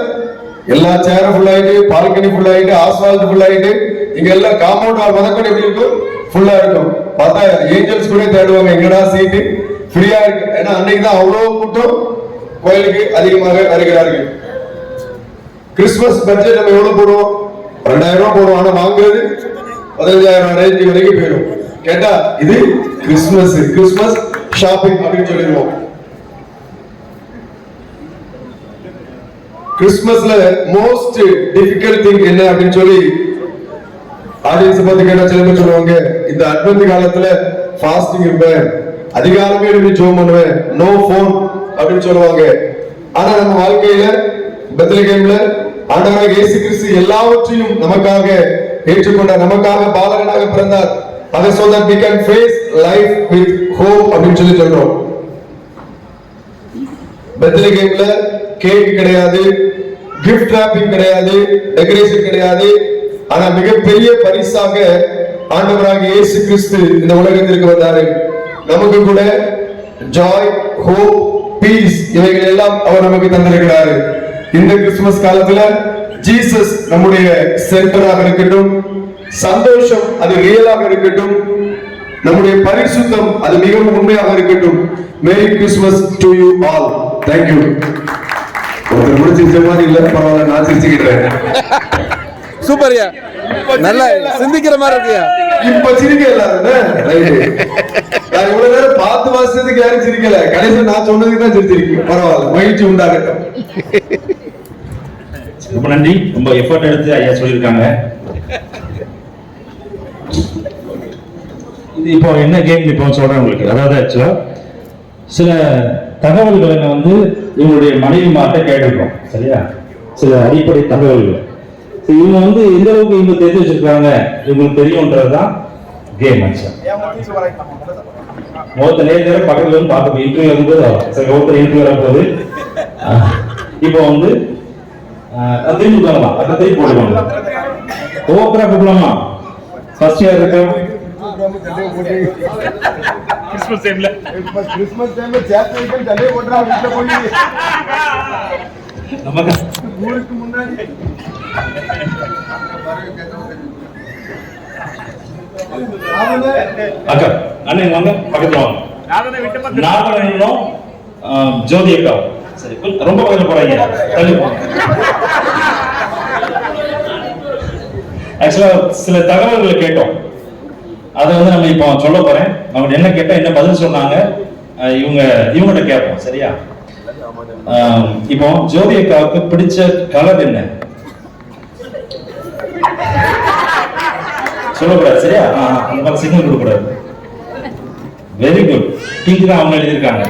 எல்லா சேரும் ஃபுல் ஆயிட்டு, பால்கனி ஃபுல் ஆயிட்டு, ஆஸ்பால்ட் ஃபுல் ஆயிட்டு, இங்க எல்லாம் காம்பவுண்ட் வால் முதற்கொண்டு எப்படி இருக்கும்? ஃபுல்லா இருக்கும். பார்த்தா ஏஞ்சல்ஸ் கூட தேடுவாங்க எங்கடா சீட்டு ஃப்ரீயா இருக்கு. ஏன்னா அன்னைக்கு தான் அவ்வளவு கூட்டம் கோயிலுக்கு அதிகமாக வருகிறார்கள். கிறிஸ்துமஸ் பட்ஜெட் நம்ம எவ்வளவு போடுவோம்? 2000 ரூபாய் போடுவோம். ஆனா வாங்குறது 15000 ரேஞ்ச் வரைக்கும் போயிடும். கேட்டா இது கிறிஸ்துமஸ் ஷாப்பிங் அப்படின்னு சொல்லிடுவோம். கிறிஸ்துமஸ்ல மோஸ்ட் டிஃபிகல்ட் திங் என்ன அப்படின்னு சொல்லி ஆடியன்ஸ் பார்த்து கேட்டா சில பேர் சொல்லுவாங்க, இந்த அட்வென்ட் காலத்துல ஃபாஸ்டிங் இருப்பேன், அதிகாலமே எழுதி ஜெபம் பண்ணுவேன், நோ போன் அப்படின்னு சொல்லுவாங்க. ஆனா நம்ம வாழ்க்கையில பெத்லகேம்ல ஆண்டவராகிய இயேசு கிறிஸ்து எல்லாவற்றையும் நமக்காக ஏற்றுக்கொண்டார். நமக்காக பாலகனாக பிறந்தார். அதை so that we can face life with hope அப்படின்னு சொல்லி சொல்றோம். பெத்லகேம்ல கேக் கிடையாது, gift wrapping கிடையாது, டெக்கரேஷன் கிடையாது. ஆனா மிகப்பெரிய பரிசாக ஆண்டவராகிய இயேசு கிறிஸ்து இந்த உலகத்திற்கு வந்தாரு. நமக்கு கூட ஜாய், ஹோப், பீஸ் இவைகள் எல்லாம் அவர் நமக்கு தந்திருக்கிறாரு. இந்த கிறிஸ்துமஸ் காலத்துல ஜீசஸ் நம்முடைய சென்டராக இருக்கட்டும், சந்தோஷம் அது ரியலாக இருக்கட்டும், நம்முடைய பரிசுத்தம் அது மிகவும் உண்மையாக இருக்கட்டும். மேரி Christmas to you all. Thank you. ஒருத்தர் முடிச்சிருச்ச மாதிரி இல்ல, பரவாயில்ல, நான் சிரிச்சுக்கிட்டேன். சூப்பர்யா, நல்லா சிந்திக்கிற மாதிரி இருக்கியா. இப்ப சிரிக்க எல்லாரும் நான் இவ்வளவு நேரம் பார்த்து வாசிச்சதுக்கு யாரும் சிரிக்கல, கடைசியில் நான் சொன்னதுக்கு தான் சிரிச்சிருக்கீங்க. பரவாயில்ல, மகிழ்ச்சி உண்டாகட்டும். ரொம்ப நன்றி. ரொம்ப எஃபர்ட் எடுத்து ஐயா சொல்லியிருக்காங்க. இது இப்போ என்ன கேம் இப்போ சொல்றேன் உங்களுக்கு. அதாவது ஆக்சுவலா சில தகவல்களை வந்து இவங்களுடைய மனைவி மாட்ட கேட்டிருக்கோம், சரியா? சில அடிப்படை தகவல்கள் இவங்க வந்து எந்த அளவுக்கு இவங்க தெரிஞ்சு வச்சிருக்காங்க இவங்களுக்கு தெரியும்ன்றதுதான் கேம். ஒருத்தர் நேரம் பக்கத்துல வந்து பார்க்க இன்டர்வியூ வரும்போது சரி ஒருத்தர் இன்டர்வியூ வரும்போது இப்போ வந்து திரும்பி பண்ணலாம், அதை திரும்பி போடுவாங்க. ஓப்பரா கூப்பிடலாமா? ஃபர்ஸ்ட் இயர் இருக்கு கிறிஸ்மஸ் டைம்ல சேர்த்து வைக்க தள்ளி போட்டுறாங்க நமக்கு ஊருக்கு முன்னாடி அக்கா அண்ணன் வாங்க, பக்கத்துல வாங்க. நாகரனும் ஜோதி அக்கா சரி ரொம்ப பக்கத்துல போறாங்க. ஆக்சுவலா சில தகவல்களை கேட்டோம், அதை வந்து நம்ம இப்போ சொல்ல போறேன். அவங்க என்ன கேட்டா என்ன பதில் சொன்னாங்க இவங்ககிட்ட கேட்போம், சரியா? இப்போ ஜோதி அக்காவுக்கு பிடிச்ச கலர் என்ன சொல்லக்கூடாது, சரியா? அந்த மாதிரி சிக்னல் கொடுக்கூடாது. Very good. பிங்க் தான் அவங்க எழுதியிருக்காங்க.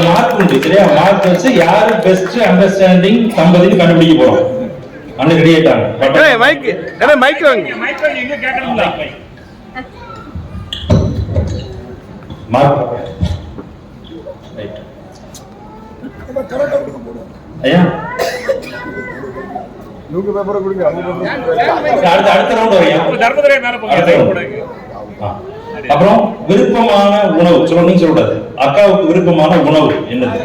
மார்க் உண்டு, சரியா? மார்க் வச்சு யாரு பெஸ்ட் அண்டர்ஸ்டாண்டிங் சம்பதின்னு கண்டுபிடிக்க போறோம். அன்னைக்கு ரெடி ஆயிட்டாங்க. மைக் மைக் வாங்க. எங்க கேட்கணுங்களா? மார்க் ரைட் ஐயா நூக்கு பேப்பரை கொடுங்க. அடுத்த ரவுண்ட் வரையா? தர்மதுரை மேல போங்க. அப்புறம் விருப்பமான உணவு சொல்ல, நீங்க சொல்லக்கூடாது. அக்காவுக்கு விருப்பமான உணவு என்னது?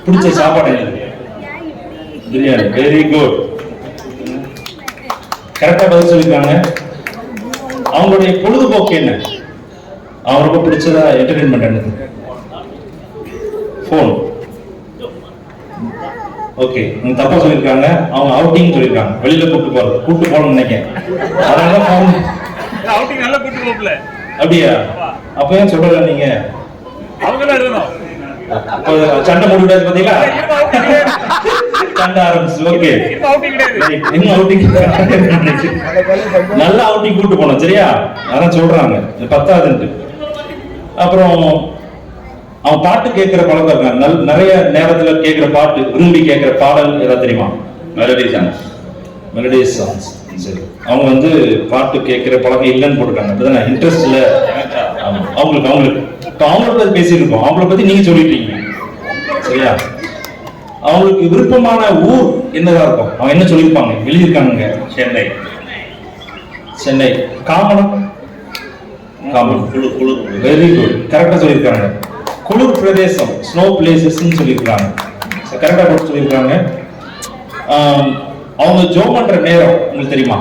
பிடிச்ச சாப்பாடு என்னது? பிரியாணி. Very good. கரெக்டா பதில் சொல்லிருக்காங்க. அவங்களுடைய பொழுதுபோக்கு என்ன? அவங்களுக்கு பிடிச்சதா என்டர்டைன்மெண்ட் என்னது? போன். ஓகே, நீங்க தப்பா சொல்லிருக்காங்க. அவங்க அவுட்டிங் சொல்லிருக்காங்க, வெளியில கூட்டு போறோம்னு நினைக்கிறேன். அதனால அவுட்டிங் நல்லா கூட்டு போகல. அப்படியா? அப்ப ஏன் சொல்லல நீங்க? அவங்க தான் எழுதணும். சண்டை முடிவிடாது பாத்தீங்களா? சண்டை ஆரம்பிச்சு. ஓகே, இன்னும் அவுட்டிங் நல்ல அவுட்டிங் கூட்டு போனோம், சரியா? அதான் சொல்றாங்க 10வது. அப்புறம் அவன் பாட்டு கேட்கிற பழக்கம் இருக்காங்க. நிறைய நேரத்துல கேட்கிற பாட்டு, விரும்பி கேட்கிற பாடல் ஏதாவது தெரியுமா? Melody songs. சரி, அவங்க வந்து பாட்டு கேட்கிற பழக்கம் இல்லைன்னு போட்டுருக்காங்க. அப்படிதானே? இன்ட்ரெஸ்ட் இல்ல அவங்களுக்கு. இப்போ அவங்கள பத்தி பேசியிருக்கோம், அவங்கள பத்தி நீங்க சொல்லிட்டீங்க, சரியா? அவங்களுக்கு விருப்பமான ஊர் என்னதா இருக்கும்? அவங்க என்ன சொல்லியிருப்பாங்க? எழுதியிருக்காங்க சென்னை. காமன். Very good. கரெக்டா சொல்லியிருக்காங்க. குளிர் பிரதேசம், ஸ்னோ பிளேசஸ் சொல்லியிருக்காங்க. கரெக்டா போட்டு சொல்லியிருக்காங்க. அவங்க ஜோம் பண்ற நேரம் உங்களுக்கு தெரியுமா?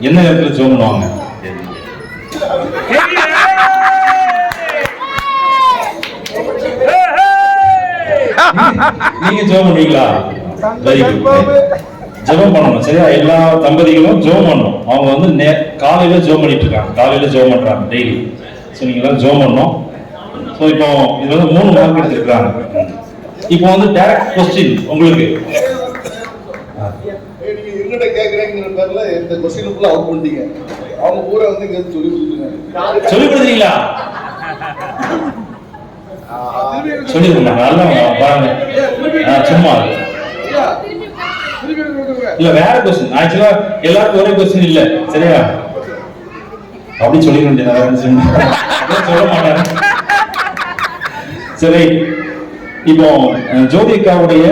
என்ன நேரத்துல ஜோம் பண்ணுவாங்க? நீங்க ஜோம் பண்ணுவீங்களா? Very good. ஜெபம் பண்ணணும், சரியா? எல்லா தம்பதிகளும் ஜெபம் பண்ணணும். அவங்க வந்து காலையில ஜெபம் பண்ணிட்டு இருக்காங்க, காலையில ஜெபம் பண்றாங்க டெய்லி. ஸோ நீங்க எல்லாம் ஜெபம் பண்ணணும். ஸோ இப்போ இது வந்து 3 மார்க் எடுத்துருக்காங்க. இப்போ வந்து டைரக்ட் கொஸ்டின் உங்களுக்கு. நீங்க எங்கிட்ட கேக்குறேங்கிற பேர்ல இந்த கொஸ்டினுக்குள்ள அவுட் பண்ணிட்டீங்க. அவங்க ஊரை வந்து இங்க சொல்லி கொடுத்துருங்க. சொல்லி கொடுத்தீங்களா? சொல்லி கொடுங்க. நல்லா பாருங்க. சும்மா இல்ல வேற கொஸ்டின். ஆக்சுவலா எல்லாருக்கும் ஒரே கொஸ்டின் இல்ல, சரியா? அப்படி சொல்லிக்க வேண்டியது சொல்ல மாட்டாங்க. சரி, இப்போ ஜோதிகாவுடைய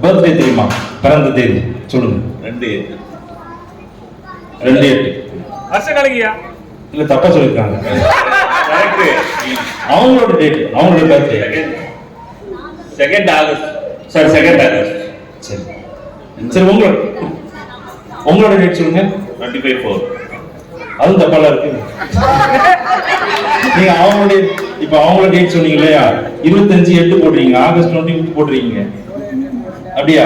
பர்த்டே தெரியுமா? பிறந்த தேதி சொல்லுங்க. 2/8 வருஷம் கலங்கியா? இல்ல தப்பா சொல்லிருக்காங்க. அவங்களோட டேட், அவங்களோட பர்த்டே 2 ஆகஸ்ட். Sorry 2 August. சரி சரி, உங்களோட டேட் சொல்லுங்க. 25/4. அதுவும் தப்பால இருக்கு. நீங்க அவங்களுடைய இப்ப அவங்களோட டேட் சொன்னீங்க இல்லையா? 25/8 போடுறீங்க, ஆகஸ்ட் 20 போடுறீங்க, அப்படியா?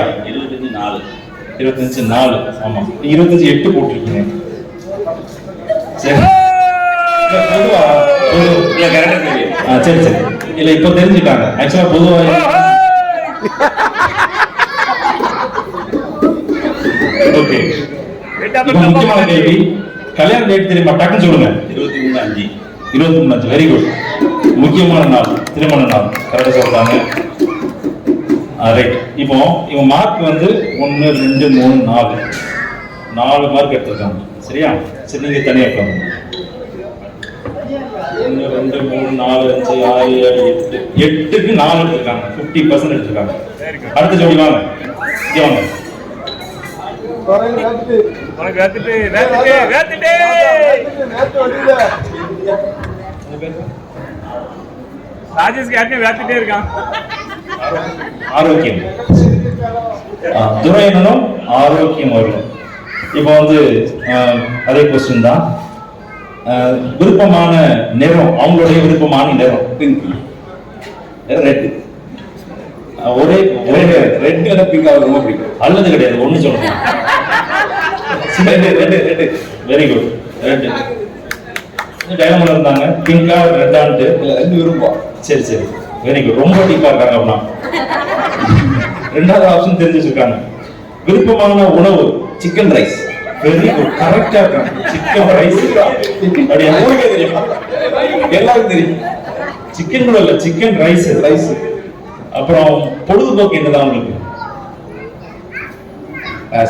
25/4. ஆமா, 25/8 போட்டிருக்கீங்க. சரி பொதுவா இல்ல கரெக்டா தெரியும். சரி சரி, இல்ல இப்ப தெரிஞ்சுட்டாங்க. ஆக்சுவலா பொதுவா ஓகே. இப்ப முக்கியமான கேள்வி, கல்யாண டேட் தெரியுமா? டக்குன்னு சொல்லுங்க. 23/5. 23/5. Very good. முக்கியமான நாள், திருமண நாள். கரெக்டா சொல்றாங்க. ரைட். இப்போ இவன் மார்க் வந்து 1 2 3 4 மார்க் எடுத்திருக்காங்க, சரியா? சரி, நீங்க தனியா உட்காருங்க. 1 2 3 4 5 6 7 8 8க்கு 4 எடுத்திருக்காங்க. 50% எடுத்திருக்காங்க. அடுத்த ஜோடி வாங்க, இங்க வாங்க. ஆரோக்கியம், துரையனும் ஆரோக்கியம் அவர்களும். இப்போ வந்து அதே கொஸ்டின் தான். விருப்பமான நிறம், அவங்களுடைய விருப்பமான நிறம் ரெட். ஒரே ரெட் கலர் பிங்க் அவருக்கு ரொம்ப பிடிக்கும். அல்லது கிடையாது, ஒண்ணு சொல்லுங்க. Very good. ரெட் டைலமால இருந்தாங்க. பிங்கா ரெட்டான்ட்டு ரெண்டு விருப்பம். சரி சரி, வெரி குட். ரொம்ப டீப்பா இருக்காங்க அப்படின்னா. ரெண்டாவது ஆப்ஷன் தெரிஞ்சு வச்சிருக்காங்க. விருப்பமான உணவு சிக்கன் ரைஸ். வெரி குட், கரெக்டா இருக்காங்க. சிக்கன் ரைஸ் அப்படியே தெரியும், எல்லாருக்கும் தெரியும். சிக்கன் கூட இல்ல, சிக்கன் ரைஸ். அப்புறம் பொழுதுபோக்கு என்னதான் உங்களுக்கு?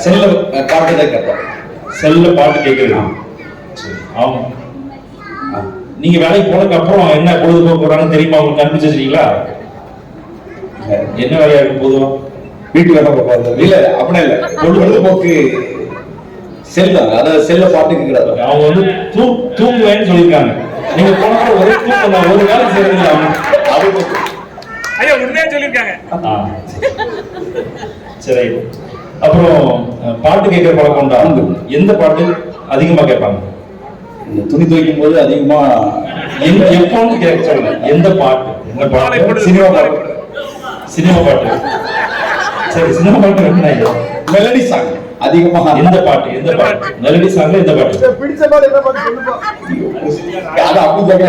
செல்ல பாட்டு தான் கேட்போம். செல்ல பாட்டு கேட்கறீங்க. ஆமா, நீங்க வேலைக்கு போனதுக்கு அப்புறம் என்ன பொழுதுபோக்கு வரான்னு தெரியுமா உங்களுக்கு? கண்டுபிடிச்சு வச்சிருக்கீங்களா? என்ன வேலையா இருக்கும் பொதுவா? வீட்டு வேலை பார்ப்பாங்க. இல்ல அப்படின்னா இல்ல, பொழுதுபோக்கு செல் தான். அதாவது செல்ல பாட்டு கேட்கறாங்க. அவங்க வந்து தூங்குவேன்னு சொல்லியிருக்காங்க. நீங்க போன ஒரே தூக்கம், ஒரு வேலை செய்யறீங்களா? ஐயா உடனே சொல்லிருக்காங்க. சரி, அப்புறம் பாட்டு கேட்கிற பழக்கம் உண்டா? எந்த பாட்டு அதிகமா கேட்பாங்க? இந்த துணி துவைக்கும் போது அதிகமா எப்போன்னு கேட்க சொல்லுங்க. எந்த பாட்டு? எந்த பாட்டு? சினிமா பாட்டு. சினிமா பாட்டு. சரி, சினிமா பாட்டு என்ன? மெலடி சாங் அதிகமா. எந்த பாட்டு? எந்த பாட்டு? மெலடி சாங்ல எந்த பாட்டு? பிடிச்ச மாதிரி என்ன பாட்டு சொல்லுப்பா. அது அப்படி கேட்க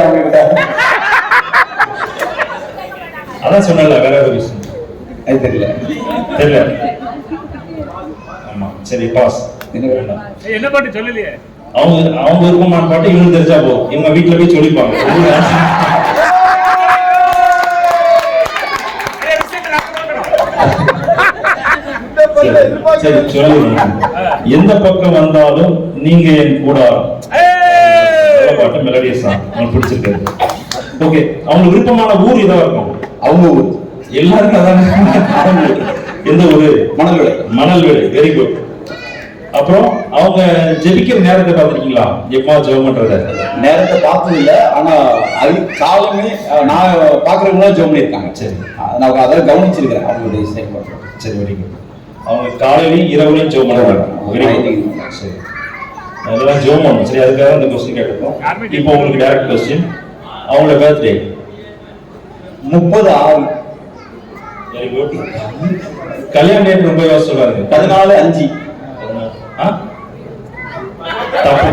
அதான் சொன்னல, வேற ஒரு விஷயம் அது தெரியல. ஆமா, சரி பாஸ். என்ன பாட்டு சொல்லலையே? அவங்க விருப்பமான பாட்டு இவங்க தெரிஞ்சா போதும். இவங்க வீட்டுல போய் சொல்லிப்பாங்க. சரி சொல்லுங்க. எந்த பக்கம் வந்தாலும் நீங்க என் கூட பாட்டு மெலடியஸ் தான் உங்களுக்கு பிடிச்சிருக்கு. ஓகே, அவங்க விருப்பமான ஊர் இதா இருக்கும். அவங்க ஊர் எல்லாருக்கும் அதான். எந்த ஊரு? மணல்வேலை. Very good. அப்புறம் அவங்க ஜெபிக்கிற நேரத்தை பார்த்துருக்கீங்களா? எப்பா ஜெபம் பண்றத நேரத்தை பார்த்தது இல்லை, ஆனா அது காலமே நான் பாக்குறவங்க ஜெபம் பண்ணியிருக்காங்க. சரி, நான் அதை கவனிச்சிருக்கிறேன் அவங்களுடைய செயல்பாடு. சரி, வெரி குட். அவங்க காலையிலையும் இரவுலையும் ஜெபம் பண்ணுறாங்க. Very good. சரி, அதெல்லாம் ஜெபம் பண்ணணும். சரி, அதுக்காக இந்த கொஸ்டின் கேட்டிருக்கோம். இப்போ உங்களுக்கு டைரக்ட் கொஸ்டின். அவங்களோட பர்த்டே 30/6. Very good. கல்யாண டேட் ரொம்ப யோசிச்சு சொல்றாங்க. 14/5. தப்பு.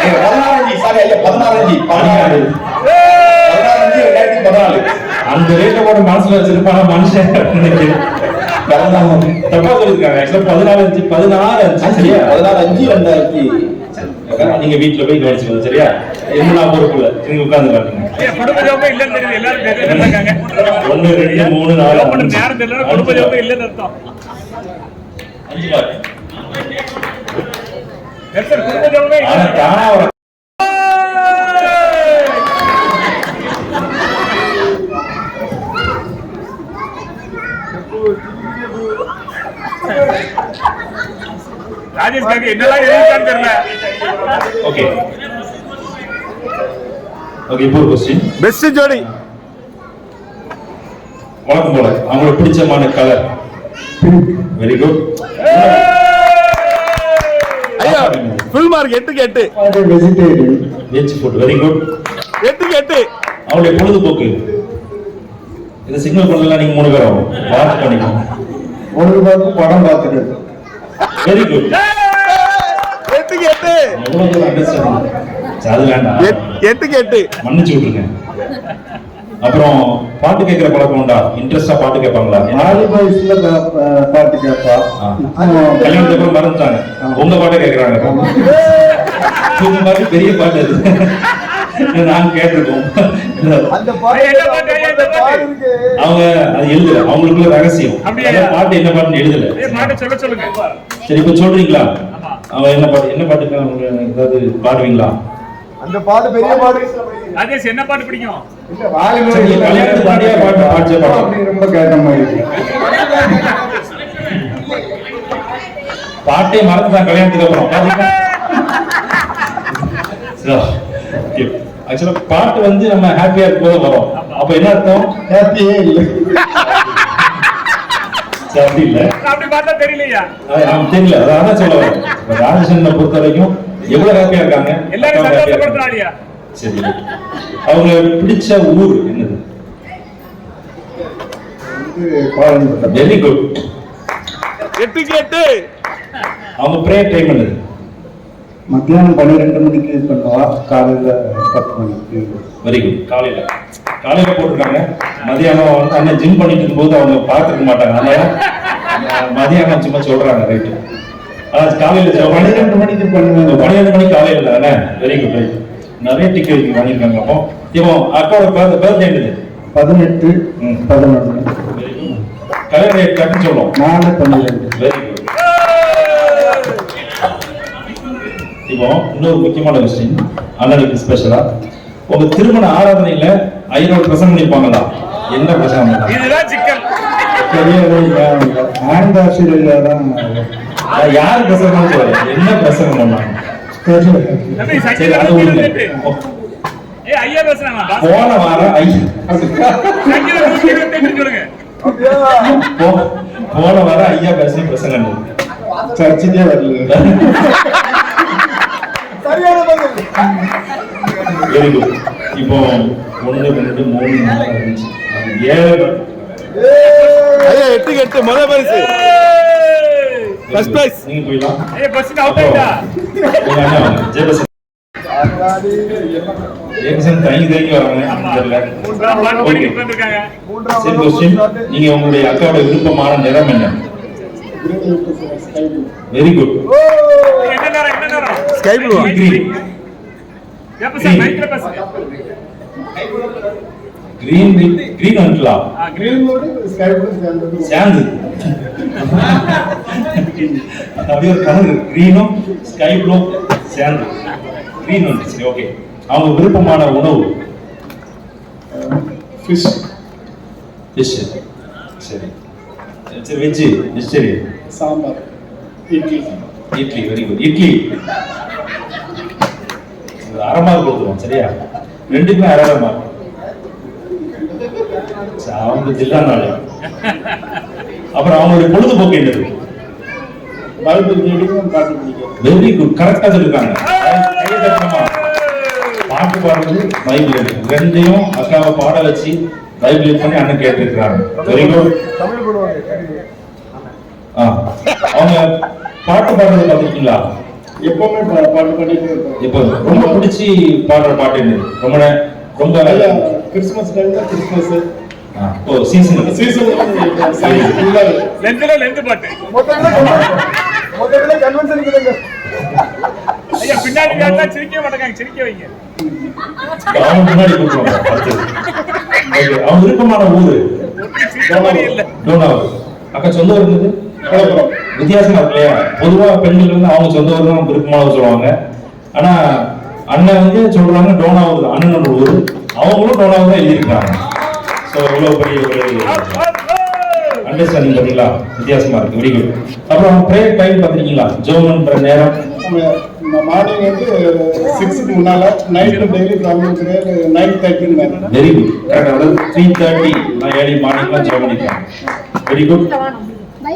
16/5. சாரி ஐயா, 16/5. அந்த ரேட்ட கூட மனசுல வச்சிருப்பான மனுஷன் தப்பா சொல்லிருக்காங்க. ஆக்சுவலா 16/5. சரியா? 16/5 நீங்க வீட்டுல போய் கவனிச்சுக்கணும். சரியா? என்ன பொறுப்பு இல்ல, நீங்க உட்கார்ந்து பாருங்க. 1 2 3 4 நேரம் தெரியல, குடும்ப ஜோபம் இல்லன்னு அர்த்தம். 5 மார்க். நெல்சன் குடும்ப ஜெபமே ஆனா தானா ஒரு ராஜேஷ் காக்கு என்னெல்லாம் எழுதிருக்கான்னு தெரியல. Okay okay. இப்போ क्वेश्चन பெஸ்ட் ஜோடி வழக்கம் போல அவங்களுக்கு பிடிச்சமான கலர் வெரி குட். ஐயா ஃபுல் மார்க் 8க்கு 8 வெஜ் ஃபுட் வெரி குட். 8க்கு 8 அவங்களுடைய பொழுதுபோக்கு இதை சிக்னல் பண்ணலாம். நீங்க 3 பேரும் வாட்ச் பண்ணிக்கோங்க. பொழுதுபோக்கு படம் பார்த்துக்கிறது. Very good. 8க்கு 8 எவ்வளவு தூரம் அண்டர்ஸ்டாண்டிங். அது வேண்டாம். 8க்கு 8 மன்னிச்சு விட்டுருங்க. அப்புறம் பாட்டு கேட்கிற பழக்கம் உண்டா? இன்ட்ரெஸ்டா பாட்டு கேட்பாங்களா? வயசுல பாட்டு கேட்பா. கல்யாணத்துக்கு அப்புறம் மறந்துட்டாங்க. உங்க பாட்டை கேட்கறாங்க. இந்த மாதிரி பெரிய பாட்டு அது நாங்க கேட்டிருக்கோம். அந்த என்ன பாட்டு ஐயா, இந்த பாட்டு? அவங்க அது எழுதல, அவங்களுக்குள்ள ரகசியம். அப்படியா? அதான் பாட்டு என்ன பாட்டுன்னு எழுதல. பாட்டு சொல்லுங்க. சரி இப்ப சொல்றீங்களா? அவங்க என்ன பாட்டுக்கு அவங்க ஏதாவது பாடுவீங்களா? அந்த பாட்டு பெரிய பாட்டு. ராஜேஷ் என்ன பாட்டு பிடிக்கும்? சரி, கல்யாணத்துக்கு முன்னாடியே பாட்டு பாடிச்ச பாட்டு அப்படி ரொம்ப கேட்ட மாதிரி இருக்கு. பாட்டே மறந்துதான் கல்யாணத்துக்கு அப்புறம் பாத்தீங்களா? ஆக்சுவலா பாட்டு வந்து நம்ம ஹாப்பியா இருக்கும்போது வரும். அப்ப என்ன அர்த்தம்? ஹாப்பியே இல்லை. சரி, அப்படி இல்ல, அப்படி பார்த்தா தெரியலையா? அவன் தெரியல. அதான் சொல்ல வரேன். ராஜேஷனை பொறுத்த வரைக்கும் எவ்வளவு ஹாப்பியா இருக்காங்க. எல்லாரும் சந்தோஷப்படுத்துறாடியா? சரி, அவங்க பிடிச்ச ஊர் என்னது? Very good. 8க்கு 8 அவங்க பிரேயர் டைம் என்னது? மத்தியானம் 12 மணிக்கு பண்ணுவா, காலையில 10 மணிக்கு. Very good. காலையில போட்டிருக்காங்க. மதியானம் வந்து அண்ணன் ஜிம் பண்ணிட்டு இருக்கும்போது அவங்க பார்த்துக்க மாட்டாங்க. அதனால மதியானம் சும்மா சொல்றாங்க. ரைட்டு. காலையில 12 மணிக்கு பண்ணுவாங்க. 12 மணிக்கு காலையில தானே? Very good. ரைட். நிறைய டிக்கெட் வாங்கியிருக்காங்க. அப்போ இப்போ அக்காவோட பர்த்டே என்னது? 18 11. Very good. கல்யாண டேட் கரெக்ட் சொல்லுவோம். 4/12. Very good. இப்போ இன்னொரு முக்கியமான விஷயம் அண்ணனுக்கு ஸ்பெஷலா, உங்க திருமண ஆராதனையில ஐயரோட பிரசங்கம் பண்ணிருப்பாங்களா? என்ன பிரசங்கம்? இதுதான் சிக்கல். யாரு பிரசங்கம் சொல்ல? என்ன பிரசங்கம் பண்ணாங்க? தம்பி, சரி, சங்கீதம் அது ஒண்ணு. 128. ஐயா பேசுறாங்க. போன வாரம் சங்கீதம் 128 சொல்லுங்க. போன வாரம் ஐயா பேசி பிரசங்கம் சர்ச்சுக்கே வரல. சரியான பதில். Very good. இப்போ 1 2 3 4 5 7 ஐயா 8க்கு 8 முதல் பரிசு. First prize. நீங்க போயிடலாம். ஐயா பஸ் அவுட் ஆயிட்டா? ஜெயபசன் தயங்கி வராங்க. தெரியல. மூன்றாம் பாட்டு படிக்கிட்டு வந்திருக்காங்க. சரி, கொஸ்டின். நீங்க உங்களுடைய அக்காவோட விருப்பமான நிறம் என்ன? Very good. என்ன நேரம்? Sky blue. கிரீன். எப்ப சார் மைக்ல பேசுங்க. கிரீன் அன்ட்லா சேர்ந்து அப்படியே ஒரு கலர் கிரீனும் ஸ்கை ப்ளூ சேர்ந்து கிரீன் வந்து. சரி, ஓகே. அவங்க விருப்பமான உணவு? ஃபிஷ். சரி சரி. Veg vegetarian? Sambar. Idli. Very good. Idli 1/2 mark கொடுத்துருவோம். சரியா? ரெண்டுக்குமே 1/2 மார்க். அவங்க ஜில்லா நாள். அப்புறம் அவங்களுடைய பொழுதுபோக்கு என்னது? பைபிள் ரீடிங், பாட்டு படிக்கிறது. Very good. கரெக்டா சொல்லிருக்காங்க. பாட்டு பாடுறது, பைபிள் ரெண்டையும் அக்காவை பாட வச்சு பைபிள் பண்ணி அண்ணன் கேட்டிருக்காங்க. Very good. தமிழ் போடுவாங்க. அவங்க பாட்டு பாடுறது பார்த்துருக்கீங்களா? எப்பவுமே பாட்டு பண்ணிட்டே இருப்போம். இப்போ ரொம்ப பிடிச்சி பாடுற பாட்டு என்னது? ரொம்ப கிறிஸ்துமஸ் டைம்ல கிறிஸ்துமஸ் சீசன் லெந்து பாட்டு. மொத்தத்துல கன்வென்ஷன் இருக்குதுங்க. ஐயா பின்னாடி கேட்டா சிரிக்க மாட்டாங்க. சிரிக்க வைங்க. அவங்க முன்னாடி கூப்பிடுவாங்க. அவங்க விருப்பமான ஊரு? இல்ல. டோனாவூர். அக்கா சொந்த ஊர் இருந்தது? வித்தியாசமா இருக்கு இல்லையா? பொதுவா பெண்கள் வந்து அவங்க சொந்த ஊர் தான் விருப்பமாக சொல்லுவாங்க. ஆனா அண்ணன் வந்து சொல்றாங்க டோனாவூர் தான் அண்ணனோட ஊர், அவங்களும் டோனாவூர் தான் எழுதியிருக்காங்க. ஸோ இவ்வளவு பெரிய ஒரு அண்டர்ஸ்டாண்டிங் பார்த்தீங்களா, வித்தியாசமா இருக்கு. Very good. அப்புறம் ப்ரேயர் டைம் பார்த்துருக்கீங்களா? ஜோமன்ற நேரம் மார்னிங் வந்து 6க்கு முன்னால, night daily problem 9:30. Very good. கரெக்டாக அதாவது 3:30 நான் ஏர்லி மார்னிங்லாம் ஜோம் பண்ணிக்கலாம். Very good.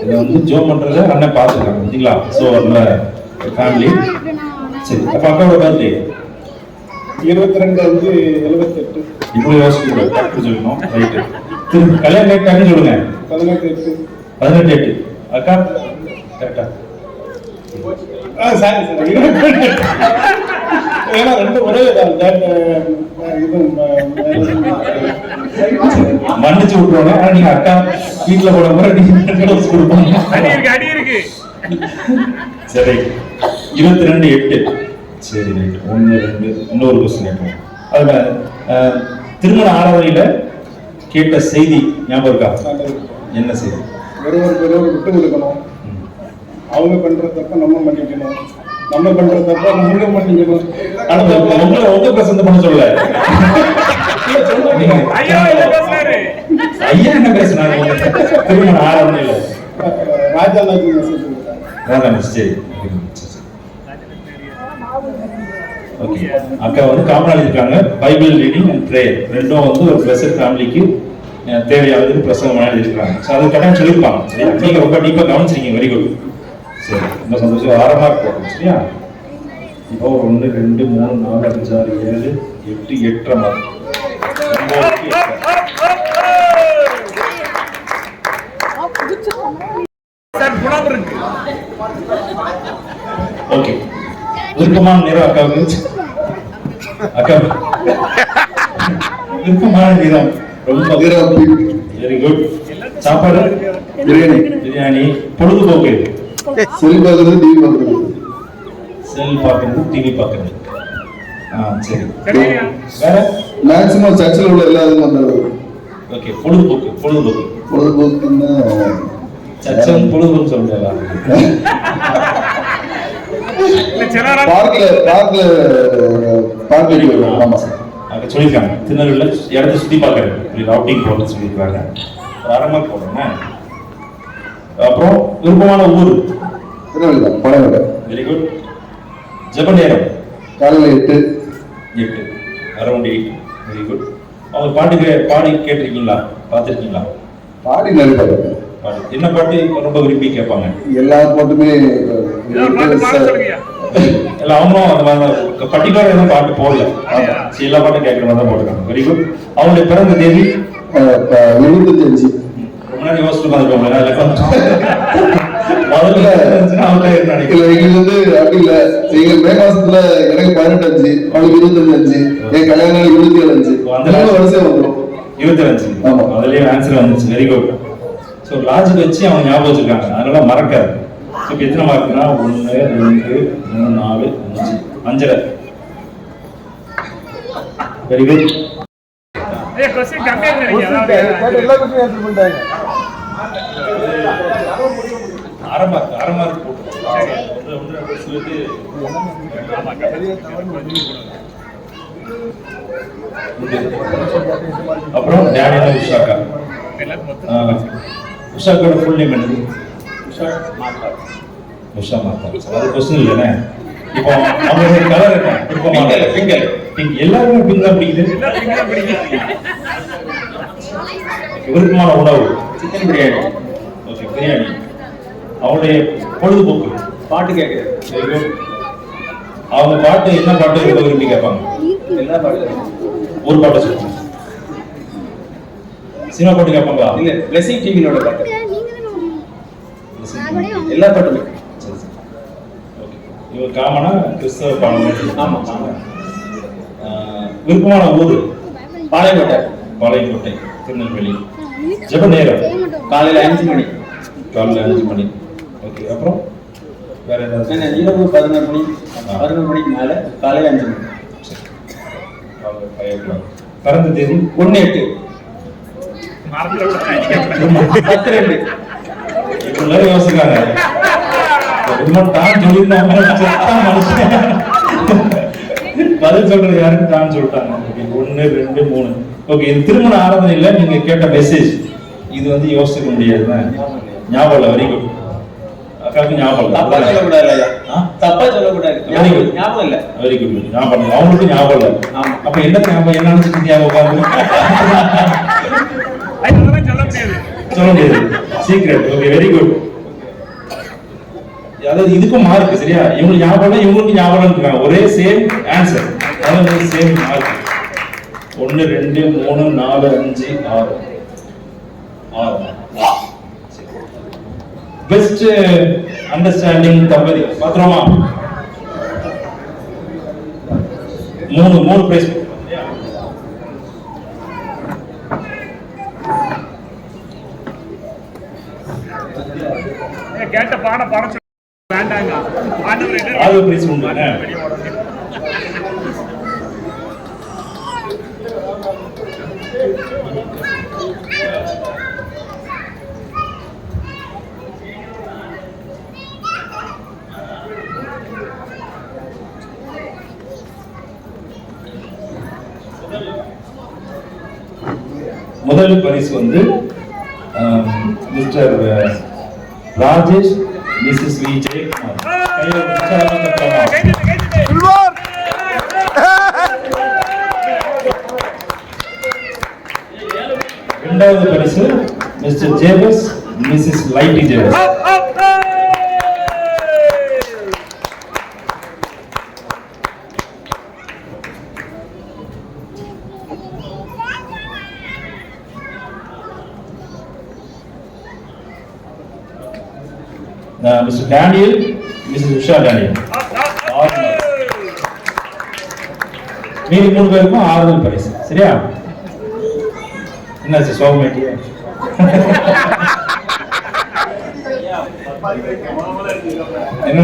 இதை வந்து ஜோம் பண்றதை அண்ணன் பார்த்துருக்காங்க பார்த்தீங்களா? ஸோ அந்த ஃபேமிலி. சரி, அப்போ அக்காவோட பர்த்டே 22/5/78. இப்போ யோசிக்க கரெக்டாக சொல்லணும். ரைட்டு. திரும்ப கல்யாணம் டேட் கரெக்டாக சொல்லுங்க. 18/8. 18 அக்கா கரெக்டா? சாரி ஏன்னா ரெண்டு ஒரே மன்னிச்சு விட்டுருவாங்க. ஆனா நீங்க அக்கா வீட்டுல போட மாதிரி கொடுப்பாங்க. அடி இருக்கு. சரி, 22/8. சரி, ரைட். 1 2 இன்னொரு கொஸ்டின் கேட்போம். அதுல திருமண ஆராதனையில கேட்ட செய்தி ஞாபகம் இருக்கா? என்ன செய்தி? ஒருவருக்கு விட்டு கொடுக்கணும், அவங்க பண்ற தப்ப நம்ம மன்னிக்கணும், நம்ம பண்ற தப்ப அவங்க மன்னிக்கணும். உங்க பிரசந்த பண்ண சொல்ல ஐயா என்ன பேசுறாரு? ஐயா என்ன பேசுனாரு திருமண ஆராதனையில? ராஜாநாஜி சரி. ஓகே, அக்கா வந்து காமனா இருக்காங்க. பைபிள் ரீடிங் அண்ட் பிரேயர் ரெண்டும் வந்து ஒரு பிளஸட் ஃபேமிலிக்கு தேவையானது பிரசவம் எழுதிருக்காங்க. ஸோ அது கட்டாயம் சொல்லியிருப்பாங்க. சரியா? நீங்க ரொம்ப டீப்பாக கவனிச்சிருக்கீங்க. Very good. சரி, ரொம்ப சந்தோஷம். 6 மார்க் போகும். சரியா? இப்போ 1 2 3 4 5 6 7 8 8 மார்க். ஓகே, விருப்பமான நேரம் அக்காவுக்கு. அக்கா விருப்பமான நேரம் ரொம்ப வெரி குட். சாப்பாடு பிரியாணி. பொழுதுபோக்கு செல் பார்க்கறது, டிவி பார்க்கறது. செல் பார்க்கறது, டிவி பார்க்கறது. சரி. வேற மேக்ஸிமம் சர்ச்சில் உள்ள எல்லா இதுவும் வந்தது. ஓகே, பொழுதுபோக்கு. பொழுதுபோக்குன்னா சர்ச்சன் பொழுதுபோக்கு சொல்லுங்க. பார்க்கல. ஆமா சார், அங்க சொல்லியிருக்காங்க திருநெல்வேலியில இடத்த சுத்தி பார்க்கறது, அவுட்டிங் போறது சொல்லியிருக்காங்க. ஒரு 1/2 மார்க் போடுறேன். அப்புறம் விருப்பமான ஊர் திருநெல்வேலி தான், பழவேலை. Very good. ஜெப நேரம் காலையில் 8 அரௌண்ட் 8. Very good. அவங்க பாடி கேட்டிருக்கீங்களா, பார்த்துருக்கீங்களா? பாடி நிறைய பாட்டு. என்ன பாட்டு ரொம்ப விரும்பி கேட்பாங்க? எல்லா பாட்டுமே இல்ல, அவங்களும் அந்த மாதிரி பர்டிகுலர் எதுவும் பாட்டு போடல, எல்லா பாட்டும் கேட்கற மாதிரி தான் போட்டுருக்காங்க. Very good. அவங்களுடைய பிறந்த தேதி 75. முன்னாடி யோசிச்சு பார்த்துக்கோங்க. முதல்ல அவங்க நினைக்கல. எங்களுக்கு வந்து அப்படி இல்ல, எங்க மே மாசத்துல எனக்கு 18, அவனுக்கு 25, என் கல்யாணம் 27. அந்த வருஷம் வந்துடும் 25. ஆமா, அதுலயே ஆன்சர் வந்துச்சு. Very good. ஸோ லாஜிக் வச்சு அவங்க ஞாபகம் வச்சிருக்காங்க, அதனால மறக்காது. இப்போ எத்தனை மார்க்னா 1 2 3 4 5 5. Very good. ஏய் கொஸ்டின் கம்மியா இருக்கு. எல்லா கொஸ்டின் ஆன்சர் பண்ணிட்டாங்க. 1/2 மார்க் போட்டு. சரி, 1 சொல்லிட்டு அப்புறம் டேனியல் உஷாக்கா. உஷாக்கோட ஃபுல் நேம் என்னது? உஷா மாத்தா. அது கொஸ்டின் இல்லைண்ணே. இப்போ அவங்களுடைய கலர் என்ன? பிங்க். எல்லாருமே பிங்க் தான் பிடிக்குது. விருப்பமான உணவு சிக்கன் பிரியாணி. ஓகே, பிரியாணி. அவங்களுடைய பொழுதுபோக்கு பாட்டு கேட்குறது. அவங்க பாட்டு என்ன பாட்டு ரொம்ப விரும்பி கேட்பாங்க? எல்லா பாட்டு. ஒரு பாட்டை சொல்லுங்க. சினிமா பாட்டு கேட்பாங்களா? இல்ல, பிளஸிங் டிவியோட பாட்டு. எல்லா பாட்டுமே. ஓகே, இவர் காமனா கிறிஸ்தவ பாடல். ஆமா. விருப்பமான ஊர் பாளையங்கோட்டை, திருநெல்வேலி. ஜெப நேரம் காலையில 5 மணி. காலையில் 5 மணி. ஓகே, அப்புறம் வேற ஏதாவது? இரவு 11 மணி. 11 மணிக்கு மேல காலையில 5 மணி. பிறந்த தேதி 1/8. 10/2. எல்லாரும் யோசிக்கிறாங்க தான் சொல்லியிருந்தாங்க பதில் சொல்றது யாருக்கு தான் சொல்லிட்டாங்க. 1 2 3. ஓகே, இது திருமண ஆராதனையில நீங்க கேட்ட மெசேஜ் இது வந்து யோசிக்க முடியாது. ஞாபகம் இல்லை. Very good. அக்காவுக்கு ஞாபகம் இல்லை. தப்பா சொல்லக்கூடாது ஐயா. தப்பா சொல்லக்கூடாது. Very good. ஞாபகம் இல்லை. Very good. ஞாபகம் இல்லை. அவங்களுக்கு ஞாபகம் இல்லை. அப்ப என்ன ஞாபகம் என்ன நினைச்சிட்டு ஞாபகம் சொல்ல முடியாது. சீக்ரெட். Okay, very good. அதாவது இதுக்கும் மார்க் சரியா? இவங்களுக்கு ஞாபகம் இவங்களுக்கு ஞாபகம் இருக்காங்க. ஒரே சேம் ஆன்சர். அதாவது சேம் மார்க். 1 2 3 4 5 6 6. பெஸ்ட் அண்டர்ஸ்டாண்டிங் தம்பதி பாத்திரமா 3 பிரைஸ். கேட்ட பாடம் வேண்டாங்க. ஆறு பிரைஸ் உண்டு. முதல் பரிசு வந்து mister Rajesh missus V Jayakumar. இரண்டாவது பரிசு mister Jebas missus Lighty Jebas. Mr. Daniel, Mrs. Usha Daniel. மீதி 3 பேருக்கும் ஆறுதல் பரிசு. சரியா? என்ன சோகமேட்டியா? என்ன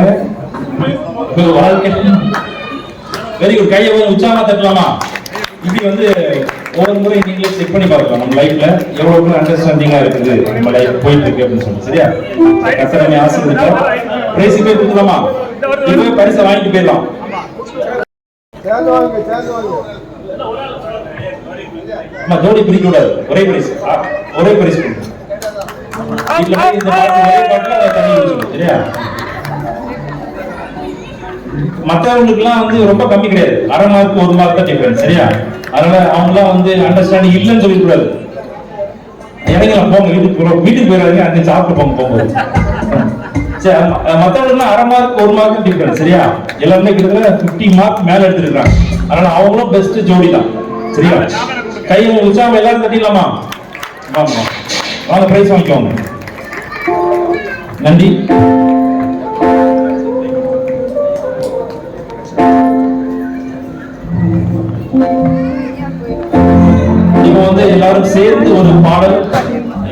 வாழ்க்கை? Very good. கையை உற்சாகமா தட்டலாமா? இப்படி வந்து ஒவ்வொரு முறை நீங்களே செக் பண்ணி பார்க்கலாம் நம்ம லைஃப்ல எவ்வளவு அண்டர்ஸ்டாண்டிங்கா இருக்குது நம்ம லைஃப் போயிட்டு இருக்கு அப்படின்னு சொல்லி. சரியா? கர்த்தரை ஆசீர்வதிப்பார். பிரைஸ் பேர் கொடுக்கலாமா? இதுவே பரிசை வாங்கிட்டு போயிடலாம். அம்மா ஜோடி பிரிக்க கூடாது. ஒரே பரிசு. ஒரே பரிசு கொடுங்க. வீட்டுல போய் இந்த பாட்டு ஒரே பாட்டுல தண்ணி குடிச்சோம். சரியா? மற்றவங்களுக்குலாம் வந்து ரொம்ப கம்மி கிடையாது. அரை மார்க் 1 மார்க் தான் டிஃபரன்ஸ். சரியா? அதனால அவங்களாம் வந்து அண்டர்ஸ்டாண்டிங் இல்லைன்னு சொல்லிக்கூடாது. இறங்கலாம், போங்க வீட்டுக்கு போயிடாதீங்க. அங்கே சாப்பிட்டு போகும்போது. சரி, மற்றவங்களுக்குலாம் அரை மார்க் 1 மார்க் டிஃபரன்ஸ். சரியா? எல்லாருமே கிட்டத்தட்ட 50 மார்க் மேல எடுத்துருக்காங்க. அதனால அவங்களும் பெஸ்ட் ஜோடி தான். சரியா? கையை உற்சாகம் எல்லாரும் தட்டிடலாமா? வாங்க வாங்க, பிரைஸ் வாங்கிக்கோங்க. நன்றி. இப்போ வந்து எல்லாரும் சேர்ந்து ஒரு பாடல்,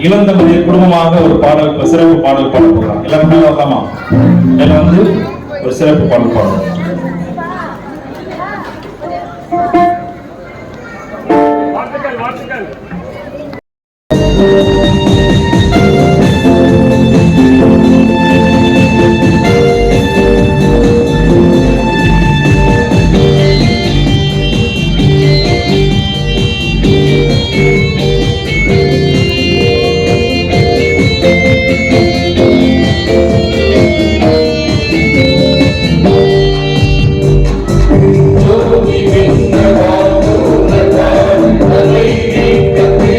இளந்தம்பதியர் குடும்பமாக ஒரு பாடல், சிறப்பு பாடல் பாட போகிறோம். எல்லாரும் மேல வரலாமா? எல்லாம் வந்து ஒரு சிறப்பு பாடல் பாடணும். Thank you.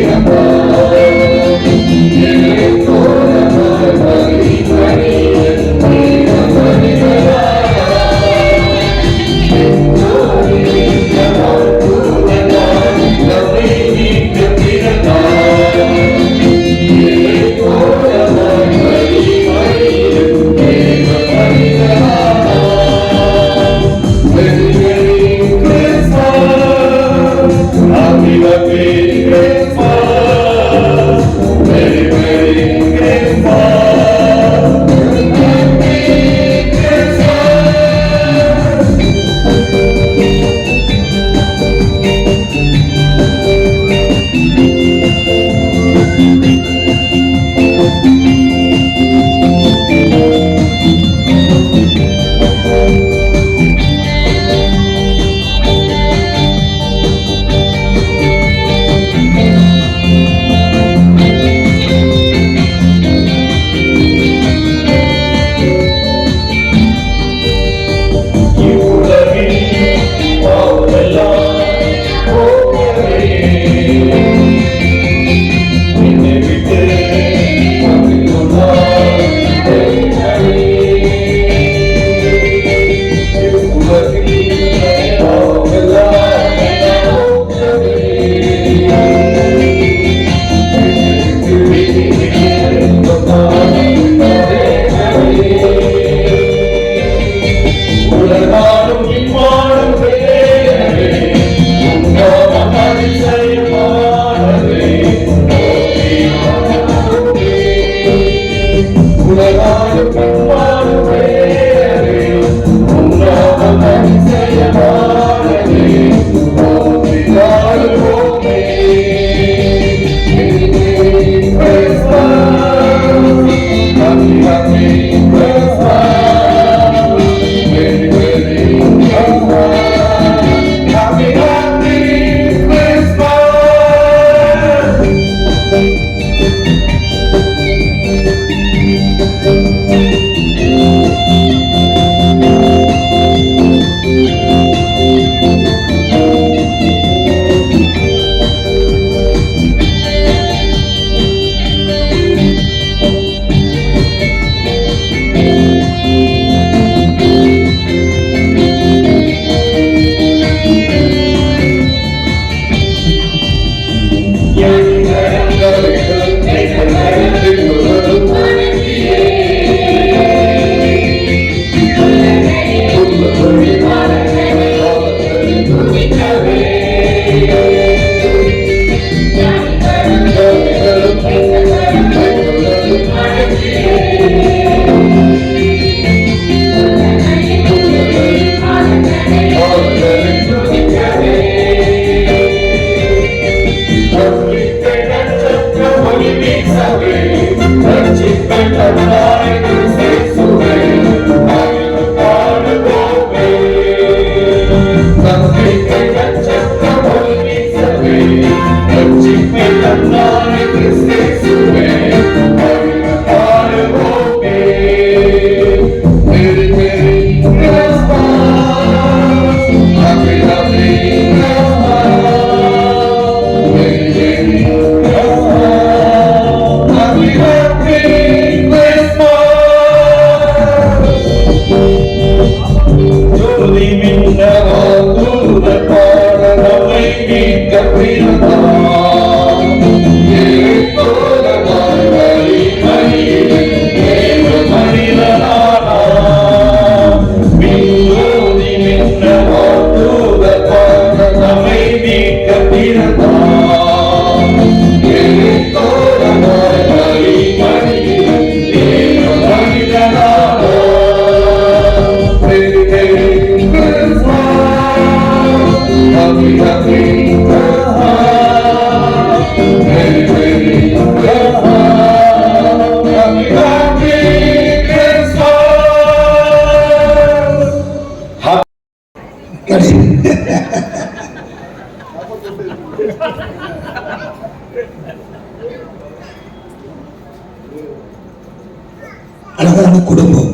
அழகான குடும்பம்,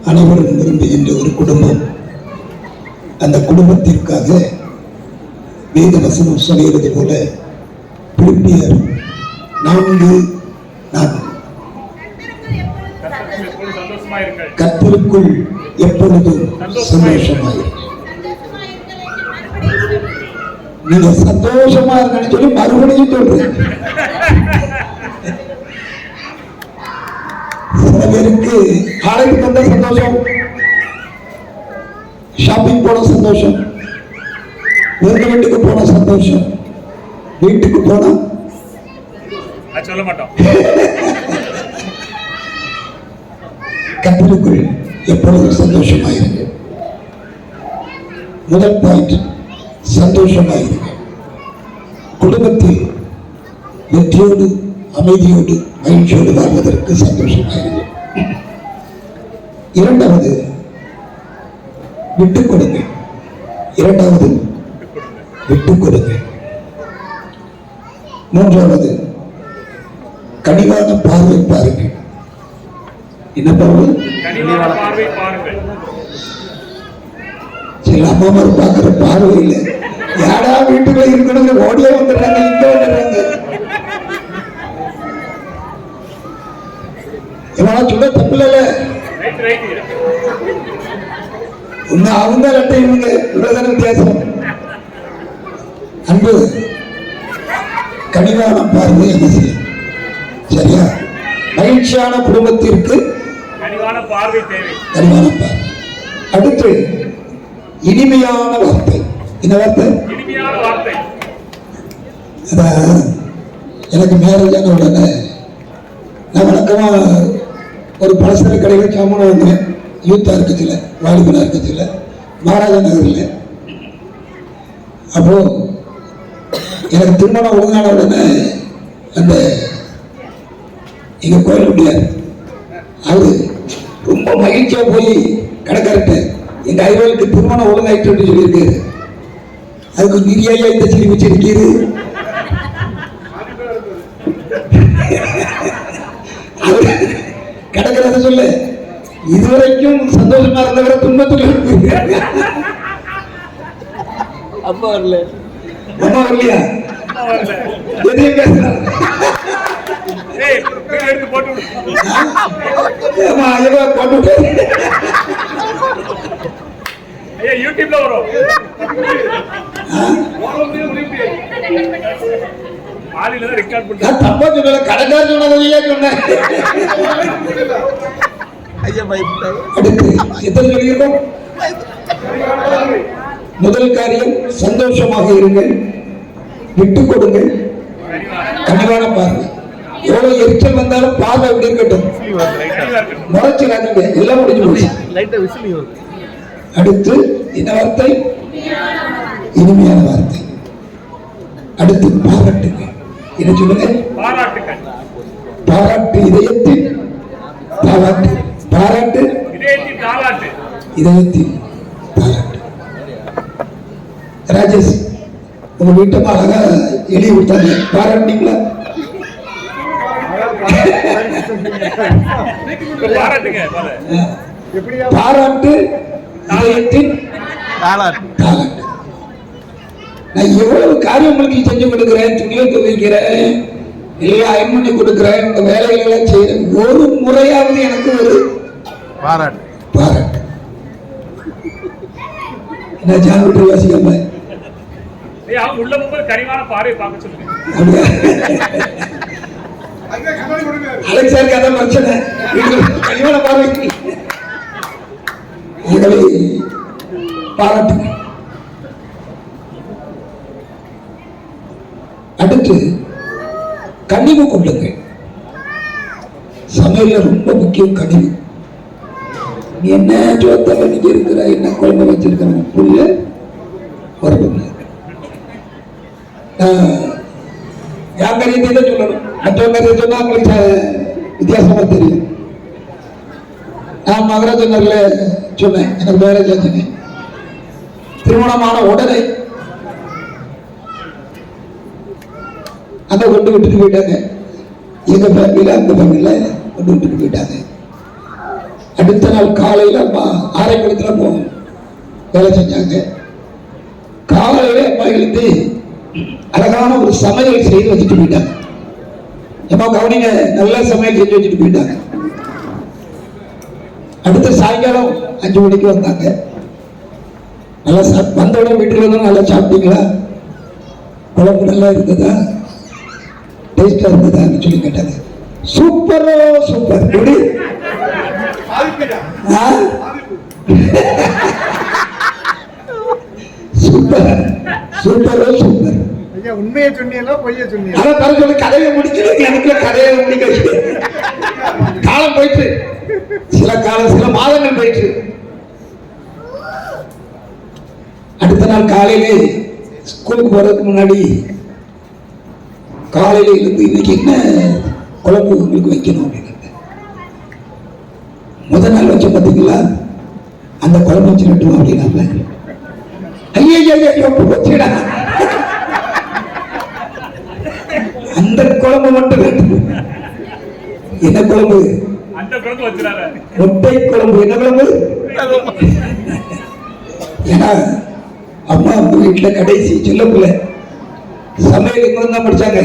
அனைவரும் விரும்புகின்ற ஒரு குடும்பம். அந்த குடும்பத்திற்காக வேத வசனம் சொல்கிறது போல பிலிப்பியர் 4:4 கர்த்தருக்குள் எப்பொழுதும் சந்தோஷமாயிருங்கள். நீங்க சந்தோஷமா இருக்கணும்னு சொல்லி மறுபடியும் சொல்றேன். சில பேருக்கு காலைக்கு வந்த சந்தோஷம், ஷாப்பிங் போன சந்தோஷம், விருந்த வீட்டுக்கு போன சந்தோஷம், வீட்டுக்கு போனா சொல்ல மாட்டோம். கர்த்தருக்குள் எப்பொழுதும் சந்தோஷமாயிருங்கள். முதல் பாயிண்ட், சந்தோஷமாயிருங்கள். குடும்பத்தில் வெற்றியோடு அமைதியோடு மகிழ்ச்சியோடு வாழ்வதற்கு சந்தோஷமாயிருங்கள். இரண்டாவது, விட்டுக் கொடுங்கள். விட்டுக் கொடுங்கள். மூன்றாவது, கனிவான பார்வை பாருங்கள். என்ன பார்வை? சில அம்மாமார் பார்க்கிற பார்வை இல்லை. யாரா வீட்டுக்குள்ள இருக்கணும் ஓடியே வந்துடுறாங்க, இங்க வந்துடுறாங்க. எவனா சொல்ல தப்பில்ல. ஒண்ணு அவங்க ரெட்டை இவங்க இவ்வளவுதான வித்தியாசம். அன்பு, கனிவான பார்வை அவசியம். சரியா? மகிழ்ச்சியான குடும்பத்திற்கு கனிவான பார்வை தேவை. கனிவான பார்வை. அடுத்து இனிமையான வார்த்தை. என்ன வார்த்தை? இனிமையான வார்த்தை. எனக்கு மேரேஜ் ஆன உடனே நான் வழக்கமா ஒரு பலசர கடையில் சாமான வந்தேன். யூத்தா இருக்கச்சில்ல, வாலிபனா இருக்கச்சில்ல, மகாராஜா நகரில். அப்போ எனக்கு திருமணம் ஒழுங்கான உடனே அந்த எங்க கோயில் முடியாது அவரு ரொம்ப மகிழ்ச்சியா போய் கடைக்காரட்ட எங்க ஐரோலுக்கு திருமணம் ஒழுங்காயிட்டு சொல்லியிருக்காரு. அதுக்கு நிறைய இந்த சிரிப்பு சிரிக்கிறது. அவரு கிடக்கிறத சொல்ல இதுவரைக்கும் சந்தோஷமா இருந்தவரை துன்பத்துல இருக்கு. அப்பா வரல, அம்மா வரலையா? எதையும் பேசுறாங்க. யூடியூப்ல வரும். தப்பா சொன்ன கடைக்கார சொன்னதையா சொன்னேன். அடுத்து எத்தனை சொல்லியிருக்கோம்? முதல் காரியம், சந்தோஷமாக இருங்கள், விட்டுக் கொடுங்கள், கனிவான பார்வை. எவ்வளவு எரிச்சல் வந்தாலும் பார்வை எப்படி இருக்கட்டும், முறைச்சிடாதீங்க, எல்லாம் முடிஞ்சு போச்சு. அடுத்து என்ன வார்த்தை? இனிமையான வார்த்தை. அடுத்து பாராட்டுங்க. என்ன சொல்லுங்க? பாராட்டு இதயத்தில் பாராட்டு. பாராட்டு இதயத்தில் பாராட்டு. ராஜேஷ், உங்க வீட்டை அழகா எழுதி கொடுத்தாங்க, பாராட்டிங்களா? பாராட்டுங்க பாராட்டு இதயத்தின் தாலாட்டு. நான் எவ்வளவு காரியம் உங்களுக்கு செஞ்சு கொடுக்கிறேன், துணியை துவைக்கிறேன், எல்லாம் அயன் பண்ணி கொடுக்கிறேன், உங்க வேலைகள் எல்லாம் செய்யறேன், ஒரு முறையாவது எனக்கு ஒரு பாராட்டு. என்ன ஜாங்கிட்டு வாசிக்காம உள்ள போகும்போது கரிமான பார்வை பார்க்க சொல்லுங்க. அலெக்ஸ் சாருக்கு அதான் பிரச்சனை, கரிமான பார்வை. ஆகவே பாராட்டுங்க. அடுத்து கனிவு கொள்ளுங்க. சமையல ரொம்ப முக்கியம் கனிவு. நீ என்ன ஜோத்தல நீங்க இருக்கிற, என்ன குழம்பு வச்சிருக்க புரிய வரவில்லை. என் கரியத்தை தான் சொல்லணும், மற்றவங்க கரியத்தை சொன்னா உங்களுக்கு வித்தியாசமா தெரியும். நான் மகராஜனர்ல சொன்னேன், எனக்கு மேரேஜ் ஆச்சுன்னு. திருமணமான உடனே அந்த கொண்டு விட்டுட்டு போயிட்டாங்க. எங்க ஃபேமிலியில அந்த ஃபேமிலியில கொண்டு விட்டுட்டு போயிட்டாங்க. அடுத்த நாள் காலையில அம்மா ஆரைக்குளத்துல போகும் வேலை செஞ்சாங்க. காலையில அம்மா எழுந்து அழகான ஒரு சமையல் செய்து வச்சுட்டு போயிட்டாங்க. அம்மா கவனிங்க, நல்ல சமையல் செஞ்சு வச்சுட்டு போயிட்டாங்க. அடுத்த சாயங்காலம் 5 மணிக்கு வந்தாங்க. நல்லா வந்தோட வீட்டுல வந்து நல்லா சாப்பிட்டீங்களா, குழம்பு நல்லா இருந்ததா, டேஸ்டா இருந்ததான்னு சொல்லி கேட்டாங்க. சூப்பரோ சூப்பர். எப்படி சூப்பர் சூப்பரோ சூப்பர். உண்மையை சொன்னீங்களா பொய்ய சொன்னீங்க? அதான் தர சொல்லி கதையை முடிச்சிருக்கு. எனக்கு கதையை முடிக்க காலம் போயிட்டு, சில மாதங்கள் போயிட்டு. அடுத்த நாள் காலையிலே ஸ்கூலுக்கு போறதுக்கு முன்னாடி காலையில இருந்து இன்னைக்கு என்ன குழம்பு உங்களுக்கு வைக்கணும் அப்படின்னு முதல் நாள் வச்ச பார்த்தீங்களா, அந்த குழம்பு வச்சுட்டோம் அப்படின்னா ஐயோ வச்சுடா, அந்த குழம்பு மட்டும் வேண்டும். என்ன குழம்பு? முட்டை குழம்பு. என்ன குழம்பு? ஏன்னா அம்மா வீட்டுல கடைசி சொல்ல பிள்ளை சமையல் இங்க தான் படிச்சாங்க,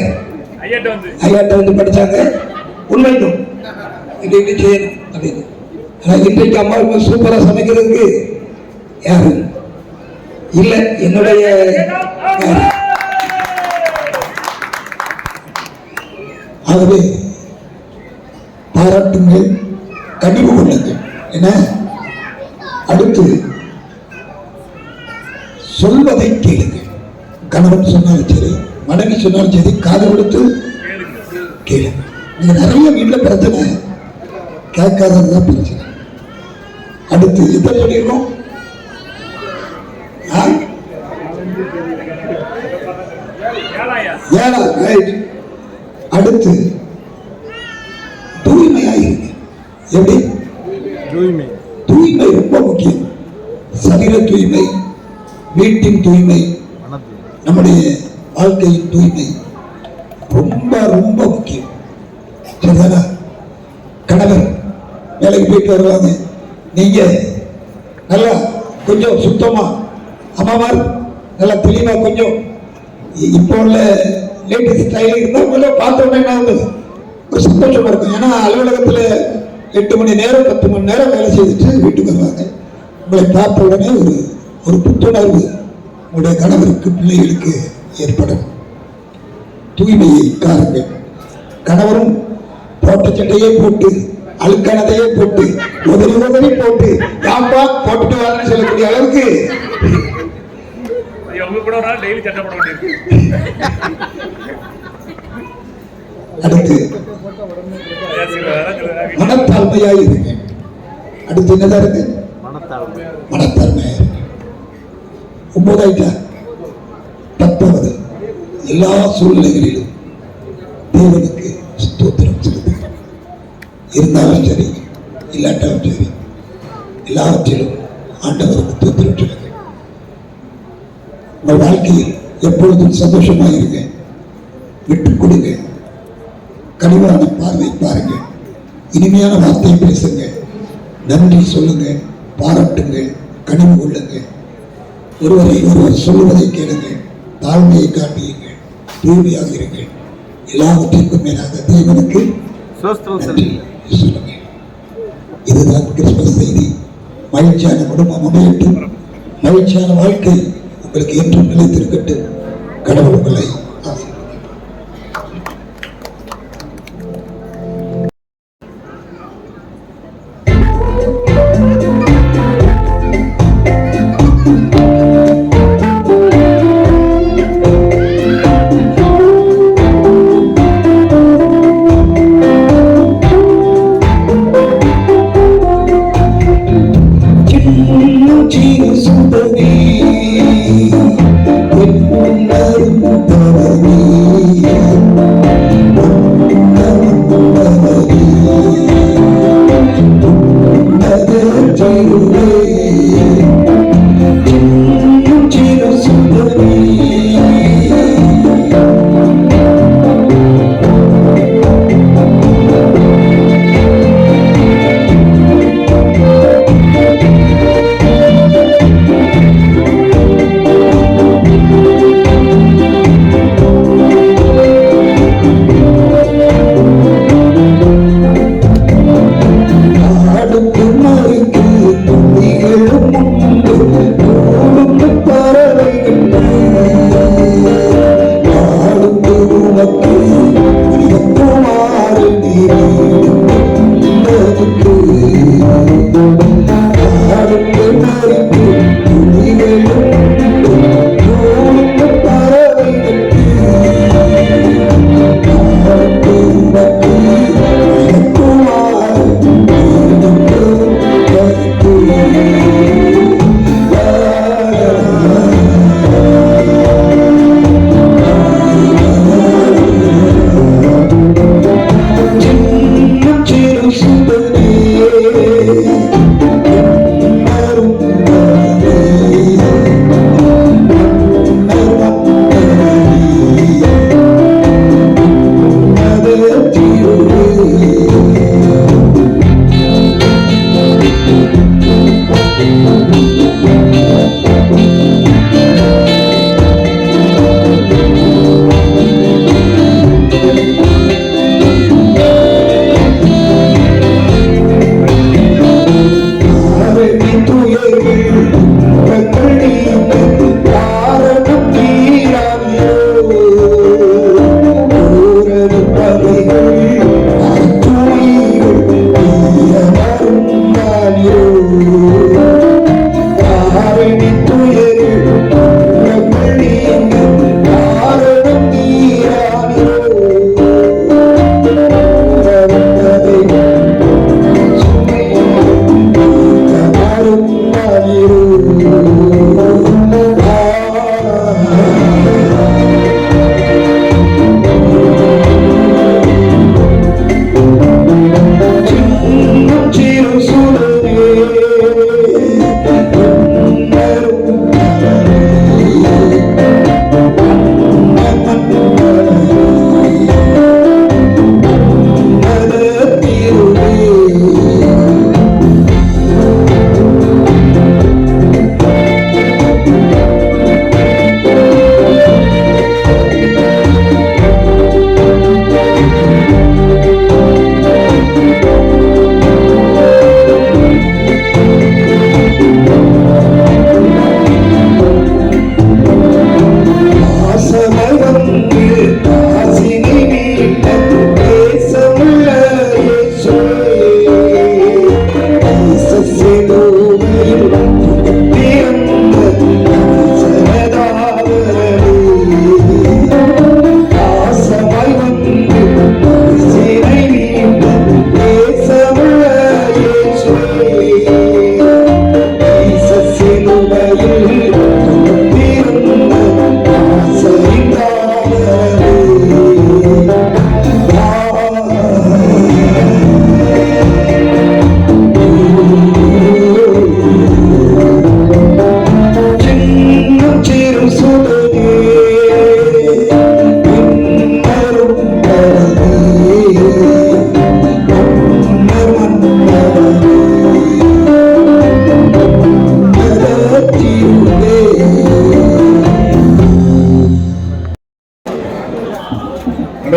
ஐயாட்ட வந்து படிச்சாங்க. உண்மைக்கும் இப்படி செய்யணும் அப்படின்னு. ஆனா இன்றைக்கு அம்மா சூப்பரா சமைக்கிறதுக்கு யாரு இல்ல. என்னுடைய ஆகவே பாராட்டுங்கள், கனிவு கொள்ளுங்கள். என்ன அடுத்து சொல்வதை கேளுங்கள். கணவன் சொன்னாலும் சரி, மனைவி சொன்னாலும் சரி, காது கொடுத்து கேளுங்க. நீங்க நிறைய வீட்டுல பிரச்சனை, கேட்காததுதான் பிரச்சனை. அடுத்து எத்தனை சொல்லியிருக்கோம்? அடுத்து தூய்மையாயிருங்க. எப்படி தூய்மை ரொம்ப முக்கியம். சரீர தூய்மை, வீட்டின் தூய்மை, நம்முடைய வாழ்க்கையின் தூய்மை ரொம்ப ரொம்ப முக்கியம். சரிதானா? கணவர் வேலைக்கு போயிட்டு வருவாங்க, நீங்க நல்லா கொஞ்சம் சுத்தமா, அம்மாமார் நல்லா தெளிவா கொஞ்சம் இப்போ உள்ள லேட்டஸ்ட் ஸ்டைல் இருந்தால் கொஞ்சம் பார்த்தோன்னே ஒரு சந்தோஷமா இருக்கும். ஏன்னா அலுவலகத்தில் 8 மணி நேரம் 10 மணி நேரம் வேலை செய்துட்டு வீட்டுக்கு வருவாங்க. உங்களை பார்த்த உடனே ஒரு புத்துணர்வு உங்களுடைய கணவருக்கு பிள்ளைகளுக்கு ஏற்படும். தூய்மையை காருங்கள். கணவரும் போட்ட சட்டையே போட்டு, அழுக்கானதையே போட்டு, உதறி போட்டு யாப்பா போட்டுட்டு வரணும்னு சொல்லக்கூடிய அளவுக்கு அடுத்து மனத்தாழ்மையாயிருங்க. அடுத்து என்னதான் இருக்கு? மனத்தாழ்மையா இருக்கு. 9 10வது எல்லா சூழ்நிலைகளிலும் தேவனுக்கு ஸ்தோத்திரம் செலுத்துங்க. இருந்தாலும் சரி, இல்லாட்டாலும் சரி, எல்லாவற்றிலும் ஆண்டவருக்கு ஸ்தோத்திரம் சொல்லுங்க. உங்கள் வாழ்க்கையில் எப்பொழுதும் சந்தோஷமாக இருங்க, விட்டு கொடுங்க, கனிவான பார்வை பாருங்க, இனிமையான வார்த்தையை பேசுங்க, நன்றி சொல்லுங்க, பாராட்டுங்க, கனிவு கொள்ளுங்க, ஒருவரை ஒருவர் சொல்லுவதை கேளுங்க, தாழ்மையை காட்டியுங்க, தூய்மையாக இருங்க. எல்லாவற்றிற்கும் மேலாக தேவனுக்கு நன்றி சொல்லுங்க. இதுதான் கிறிஸ்துமஸ் செய்தி. மகிழ்ச்சியான குடும்பம் அமையட்டும், மகிழ்ச்சியான வாழ்க்கை உங்களுக்கு என்றும் நிலைத்திருக்கட்டும். கடவுள் உங்களை ஆசீர்வதிப்பார். Jesus, the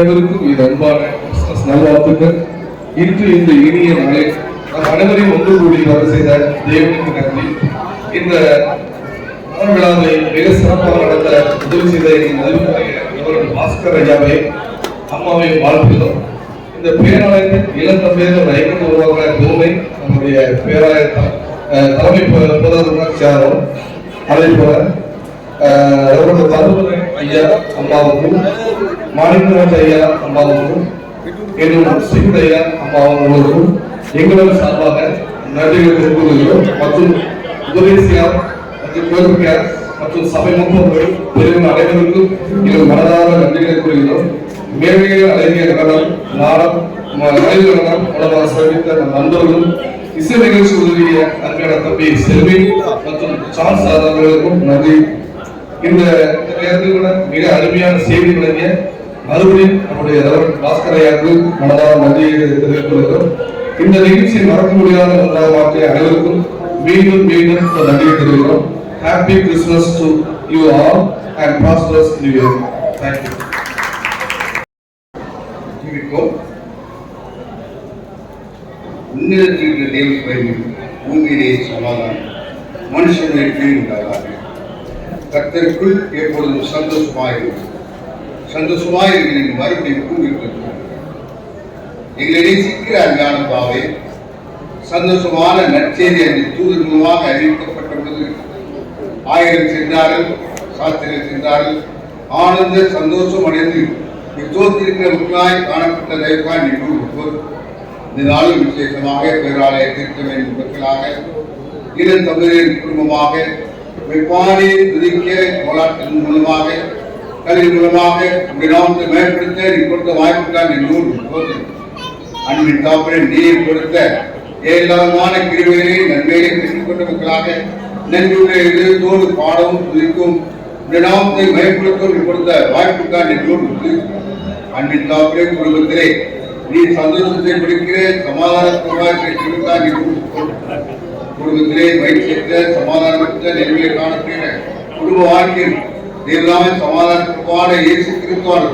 அனைவருக்கும் இது அன்பான கிறிஸ்துமஸ் நல்வாழ்த்துக்கள். இன்று இந்த இனிய நாளில் நம் அனைவரையும் ஒன்று கூடி வர செய்த தேவனுக்கு நன்றி. இந்த விழாவை மிக சிறப்பாக நடத்த உதவி செய்த எங்கள் பாஸ்கர் ஐயாவை அம்மாவையும் வாழ்த்துகிறோம். இந்த பேராலயத்தின் இளந்தம்பேர் ஒரு 50 உருவாக்க தூமை நம்முடைய பேராலய தலைமை பொருளாதாரம் அதே போல தருமபுரி ஐயா அம்மாவுக்கும் மாணிக்கராஜ் ஐயா அம்மாவுக்கும் என்னும் ஸ்ரீகுட ஐயா அம்மாவுக்கும் எங்களது சார்பாக நன்றிகளை தெரிவித்துக் கொள்கிறோம். மற்றும் உபதேசியார் மற்றும் கோரிக்கையார் மற்றும் சபை முன்னோர்கள் பெரியவர்கள் அனைவருக்கும் எங்கள் மனதார நன்றிகளை கூறுகிறோம். மேடையில் அழகிய நடனம் நாடம் மனித நடனம் மூலமாக சிறப்பித்த நண்பர்களும் இசை நிகழ்ச்சி உதவிய அன்பான தம்பி செல்வி மற்றும் சான்ஸ் அவர்களுக்கும் நன்றி. இந்த நேரத்தில் கூட மிக அருமையான செய்தி வழங்கிய மறுபடியும் நம்முடைய பாஸ்கர் ஐயாவுக்கு மனதார நன்றியை தெரிவித்துக் கொள்கிறோம். இந்த நிகழ்ச்சியை மறக்க முடியாத ஒன்றாக மாற்றிய அனைவருக்கும் மீண்டும் மீண்டும் நன்றியை தெரிவிக்கிறோம். Happy Christmas to you all and prosperous new year. Thank you. உன்னதத்திற்கு தேவ பூமியிலே சமாதானம் மனுஷனுக்கு உண்டாகாது. கர்த்தருக்குள் எப்பொழுதும் சந்தோஷமாயிருக்கிறேன் மறுபடியும் கூறியிருக்கிறார். எங்களை நேசிக்கிற அஞ்ஞான பாவை சந்தோஷமான நற்செய்தி என்று தூதர் மூலமாக அறிவிக்கப்பட்ட பொழுது 1000 சென்றார்கள், சாத்திரங்கள் சென்றார்கள். ஆனந்த சந்தோஷம் அடைந்து தோற்றிருக்கிற மக்களாய் காணப்பட்ட தயவாய் நின்று இந்த நாளும் விசேஷமாக பேராலய திருத்த வேண்டும் மக்களாக இளம் தமிழரின் குடும்பமாக வெப்பானை துதிக்க போராட்டத்தின் மூலமாக கல்வி மூலமாக நாமத்தை மேம்படுத்த நீ கொடுத்த வாய்ப்புதான் என்னோடு அன்பின் தாப்பரின் நீர் கொடுத்த ஏராளமான கிருவைகளை நன்மையை பெற்றுக் கொண்ட மக்களாக நன்றியுடைய இதயத்தோடு பாடவும் துதிக்கும் நாமத்தை மேம்படுத்த கொடுத்த வாய்ப்புதான் என்னோடு அன்பின் தாப்பரே குடும்பத்திலே நீ சந்தோஷத்தை பிடிக்கிற சமாதானத்தை குடும்பத்திலே வைத்தியற்ற சமாதானமற்ற நிலைமையை காணப்படுகிற குடும்ப வாழ்க்கையில் தேவனாம சமாதானத்துக்கான இயேசு கிறிஸ்துவான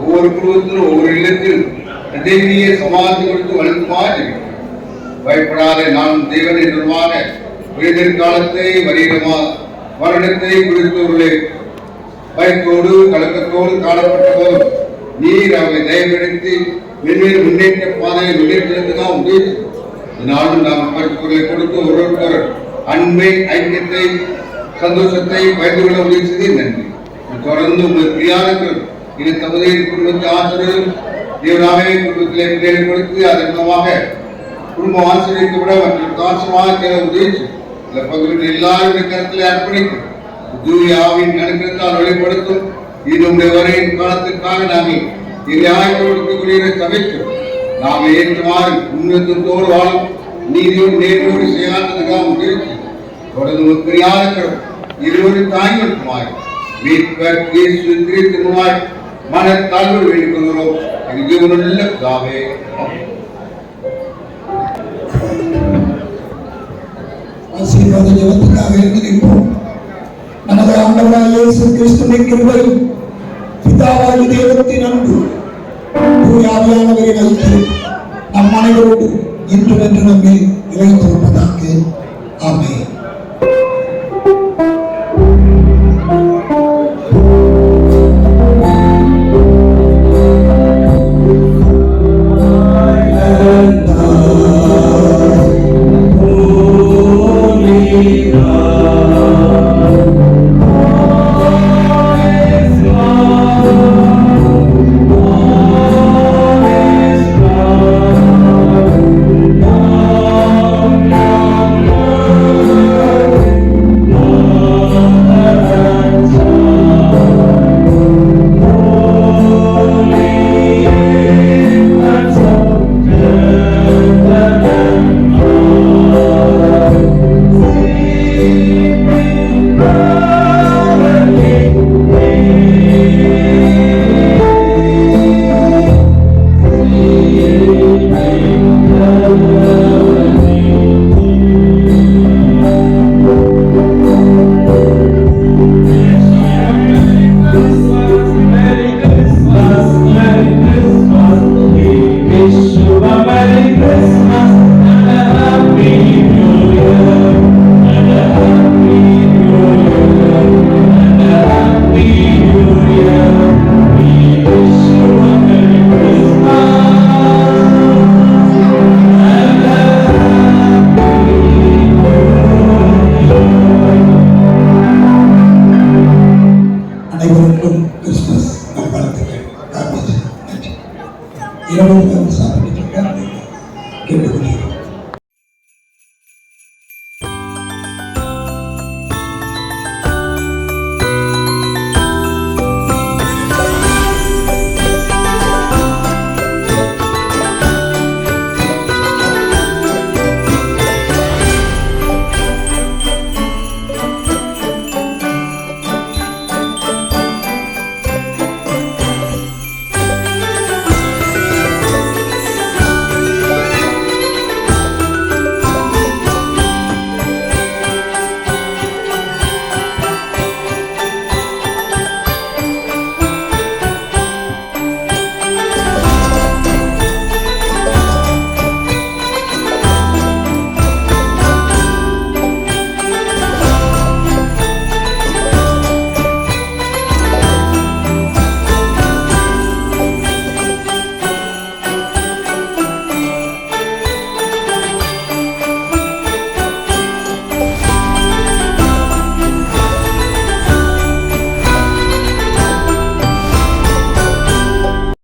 ஒவ்வொரு குடும்பத்திலும் ஒவ்வொரு இல்லத்திலும் தேவனையே சமாதானம் கொடுத்து வளர்த்துமாறு பயப்படாத நான் தேவன் என்றுமாக எதிர்காலத்தை மரணத்தை குறித்துள்ளே பயத்தோடு கலக்கத்தோடு காணப்பட்ட போதும் நீர் அவரை தயப்படுத்தி வெவ்வேறு முன்னேற்ற பாதையை முன்னேற்றத்துக்காக உதவி நானும் நாம் கருத்துக்களை கொடுத்து ஒருவருக்கொரு அன்பை ஐக்கியத்தை சந்தோஷத்தை பயந்து கொள்ள உதவி செய்து நன்றி. தொடர்ந்து உங்கள் பிரியாணங்கள் இது தகுதியின் குடும்பத்தை ஆசிரியரும் தேவராமே குடும்பத்திலே பிள்ளைகளை கொடுத்து அதன் மூலமாக குடும்ப ஆசிரியருக்கு விட மற்றும் காசமாக உதவி இந்த பகுதியில் எல்லாருடைய கருத்திலே அர்ப்பணிக்கும் தூயாவின் கணக்கத்தால் வெளிப்படுத்தும் இது உடைய வரையின் காலத்திற்காக நாங்கள் இதை ஆய்வு கொடுக்கக்கூடிய சபைக்கு நாம் ஏற்றுமாறு உண்மைத்தோடு வாழும் நீதியோடு நேர்மையோடு செய்யாததுக்காக முயற்சி தொடர்ந்து பெரியார்கள் இருவரும் தாங்கி இருக்குமாய் மீட்பர் இயேசு கிறிஸ்துவாய் மனத்தாழ்வு வேண்டிக் கொள்கிறோம். எங்கள் ஜீவனுள்ள பிதாவே. ஆசீர்வாத ஜெபத்துக்காக எழுந்திருப்போம். நமது ஆண்டவராகிய இயேசு கிறிஸ்துவின் கிருபையும் பிதாவாகிய தேவத்தின் அன்பு தூய ஆவியானவரின் ஐக்கியம் நம் அனைவரோடு இன்று வென்று நம்மை நிலைத்திருப்பதாக. ஆமென். Oh அனைவருக்கும் கிறிஸ்துமஸ் நல்வாழ்த்துக்கள். நன்றி. 20